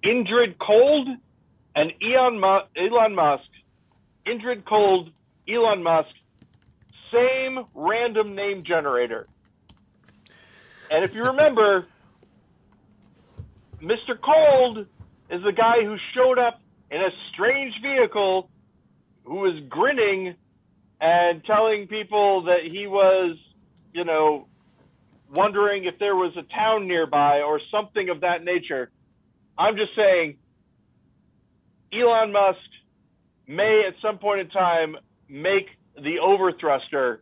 Indrid Cold and Elon Musk. Indrid Cold, Elon Musk, same random name generator. And if you remember, Mr. Cold is the guy who showed up in a strange vehicle, who was grinning and telling people that he was, wondering if there was a town nearby or something of that nature. I'm just saying, Elon Musk may at some point in time make the overthruster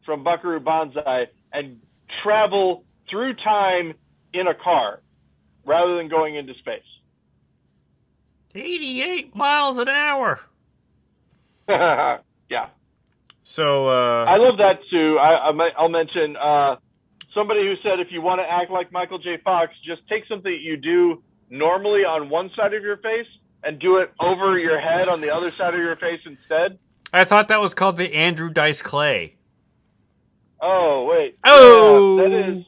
from Buckaroo Banzai and travel through time in a car rather than going into space. 88 miles an hour. Yeah. So I love that too. I'll mention somebody who said if you want to act like Michael J. Fox, just take something that you do normally on one side of your face and do it over your head on the other side of your face instead. I thought that was called the Andrew Dice Clay. Oh, wait. Oh! Yeah, that is...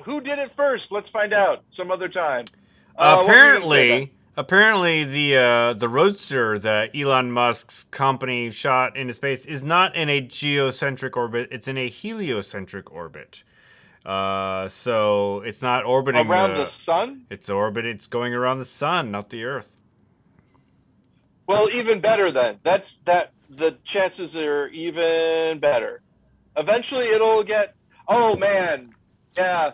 Who did it first? Let's find out some other time. Apparently the Roadster that Elon Musk's company shot into space is not in a geocentric orbit. It's in a heliocentric orbit. So it's not orbiting around the sun? It's going around the sun, not the Earth. Well, even better then. The chances are even better. Eventually it'll get, oh man. Yeah.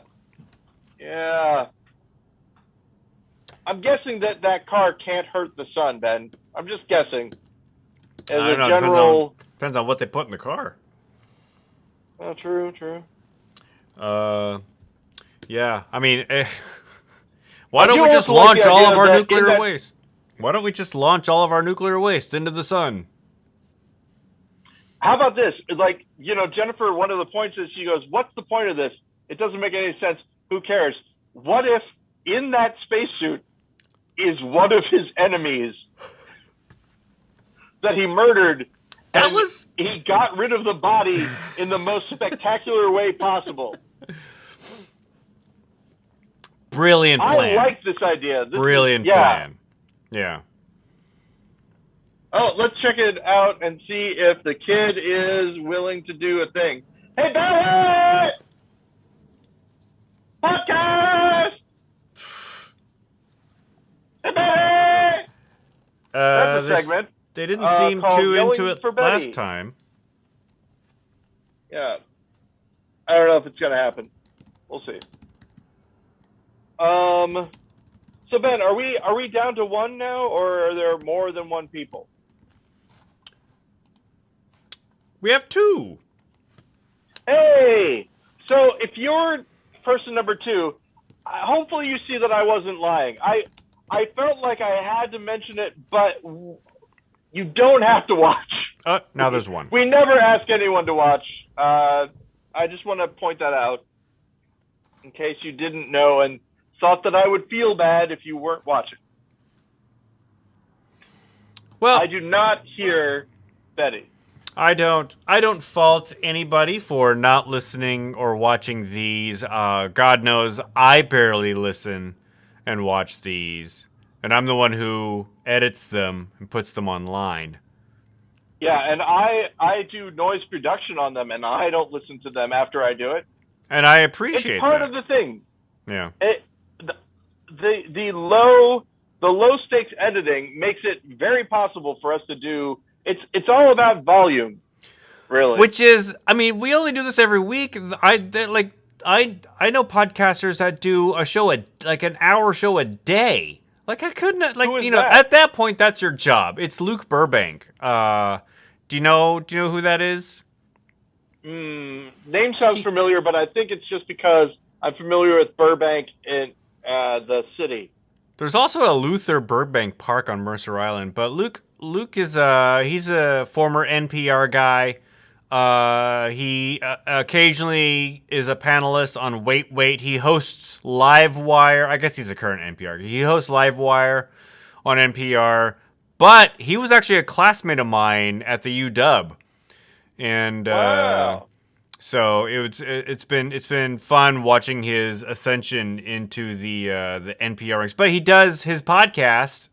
I'm guessing that car can't hurt the sun, Ben. I'm just guessing. As a general... Depends on what they put in the car. Oh, true. Yeah. I mean, Why don't do we just also like launch the all idea of our that nuclear waste? Why don't we just launch all of our nuclear waste into the sun? How about this? Like, Jennifer, one of the points is she goes, what's the point of this? It doesn't make any sense. Who cares? What if in that spacesuit is one of his enemies that he murdered? He got rid of the body in the most spectacular way possible. Brilliant plan. I like this idea. Brilliant plan. Yeah. Oh, let's check it out and see if the kid is willing to do a thing. Hey, Betty! Podcast! Hey, Betty! That's a segment. They didn't seem too into it last Betty. time. Yeah. I don't know if it's going to happen. We'll see. So Ben, are we down to one now, or are there more than one people? We have two. Hey! So if you're person number 2, hopefully you see that I wasn't lying. I felt like I had to mention it, but you don't have to watch. Now there's one. We never ask anyone to watch. I just want to point that out in case you didn't know and thought that I would feel bad if you weren't watching. Well, I do not hear Betty. I don't fault anybody for not listening or watching these. God knows I barely listen and watch these. And I'm the one who edits them and puts them online. Yeah, and I do noise production on them, and I don't listen to them after I do it. And I appreciate it's part that. of the thing. Yeah. The low stakes editing makes it very possible for us to do. It's all about volume, really. Which is, I mean, we only do this every week. I know podcasters that do a show like an hour show a day. Like I couldn't at that point that's your job. It's Luke Burbank. Do you know who that is? Name sounds familiar, but I think it's just because I'm familiar with Burbank in the city. There's also a Luther Burbank Park on Mercer Island, but Luke is he's a former NPR guy. He occasionally is a panelist on Wait. He hosts Livewire. I guess he's a current NPR. He hosts Livewire on NPR, but he was actually a classmate of mine at the UW, and wow. So it's been fun watching his ascension into the NPR ranks. But he does his podcast,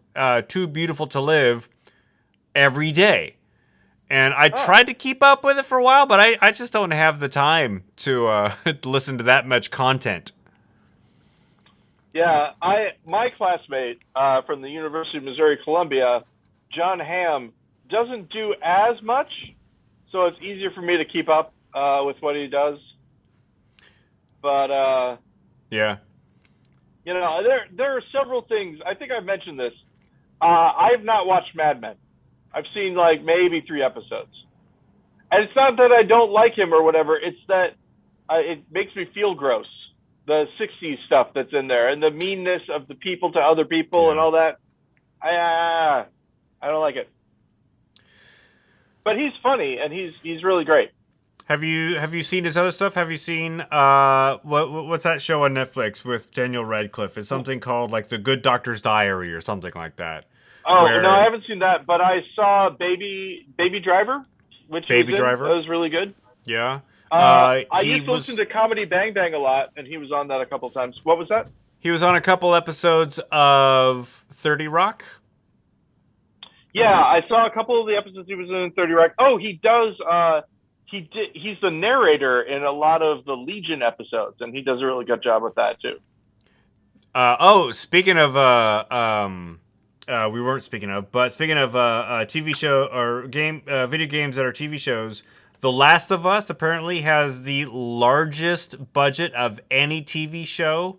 Too Beautiful to Live, every day. And I tried to keep up with it for a while, but I just don't have the time to listen to that much content. Yeah, my classmate from the University of Missouri-Columbia, John Hamm, doesn't do as much, so it's easier for me to keep up with what he does. But yeah, there are several things. I think I've mentioned this. I have not watched Mad Men. I've seen like maybe 3 episodes. And it's not that I don't like him or whatever. It's that it makes me feel gross. The 60s stuff that's in there and the meanness of the people to other people and all that. I don't like it. But he's funny and he's really great. Have you seen his other stuff? Have you seen what's that show on Netflix with Daniel Radcliffe? It's something called like The Good Doctor's Diary or something like that. Oh, no, I haven't seen that, but I saw Baby Driver, which Baby Driver. That was really good. Yeah. I used to listen to Comedy Bang Bang a lot, and he was on that a couple times. What was that? He was on a couple episodes of 30 Rock. Yeah, I saw a couple of the episodes he was in 30 Rock. Oh, he does. He's the narrator in a lot of the Legion episodes, and he does a really good job with that too. Speaking of we weren't speaking of, but speaking of TV show or video games that are TV shows, The Last of Us apparently has the largest budget of any TV show,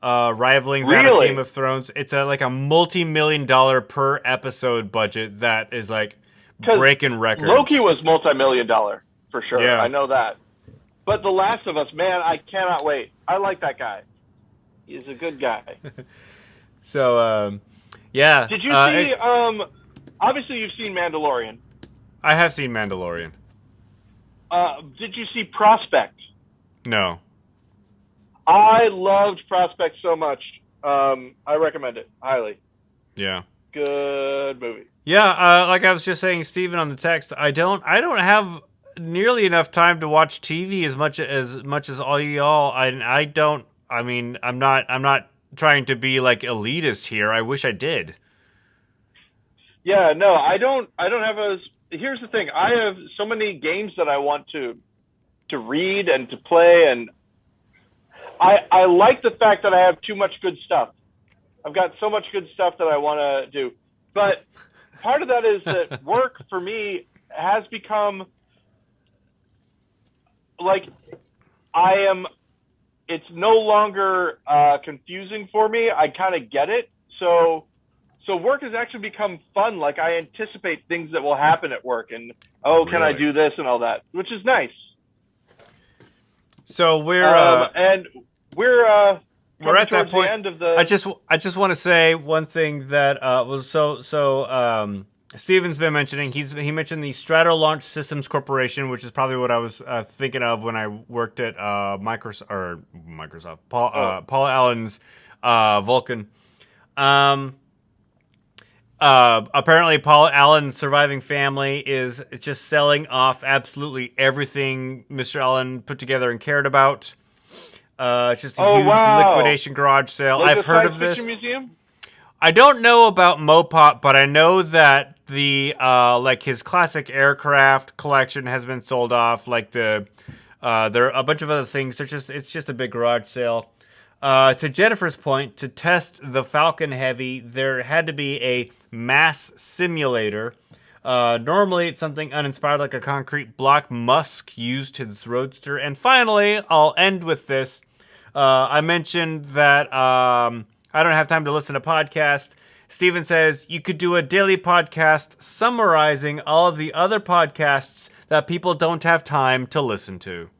rivaling that of Game of Thrones. It's like a multi-million-dollar per episode budget that is like breaking records. Loki was multi-million-dollar for sure. Yeah. I know that. But The Last of Us, man, I cannot wait. I like that guy. He's a good guy. So, yeah. Did you see? Obviously, you've seen Mandalorian. I have seen Mandalorian. Did you see Prospect? No. I loved Prospect so much. I recommend it highly. Yeah. Good movie. Yeah, like I was just saying, Steven, on the text, I don't have nearly enough time to watch TV as much as all y'all. I don't. I mean, I'm not trying to be like elitist here. I wish I did. Yeah, no, I don't have here's the thing. I have so many games that I want to read and to play, and I like the fact that I have too much good stuff. I've got so much good stuff that I want to do. But part of that is that work for me has become like it's no longer confusing for me. I kind of get it. So work has actually become fun. Like I anticipate things that will happen at work and, can I do this and all that, which is nice. So we're at that point. End of the... I just want to say one thing that Steven's been mentioning. He mentioned the Strato Launch Systems Corporation, which is probably what I was thinking of when I worked at Microsoft. Paul Allen's Vulcan. Apparently, Paul Allen's surviving family is just selling off absolutely everything Mr. Allen put together and cared about. It's just a huge liquidation garage sale. Like I've heard of this. Museum? I don't know about Mopop, but I know that the like his classic aircraft collection has been sold off. Like there are a bunch of other things. It's just a big garage sale. To Jennifer's point, to test the Falcon Heavy, there had to be a mass simulator. Normally, it's something uninspired like a concrete block. Musk used his Roadster. And finally, I'll end with this. I mentioned that I don't have time to listen to podcasts. Steven says you could do a daily podcast summarizing all of the other podcasts that people don't have time to listen to.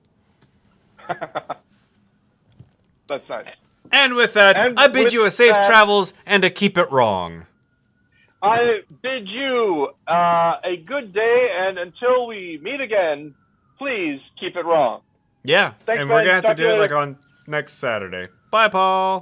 That's nice. And with that, I bid you a safe travels and to keep it wrong. I bid you a good day, and until we meet again, please keep it wrong. Yeah, Thanks, and we're going to have to Talk do it like on next Saturday. Bye, Paul.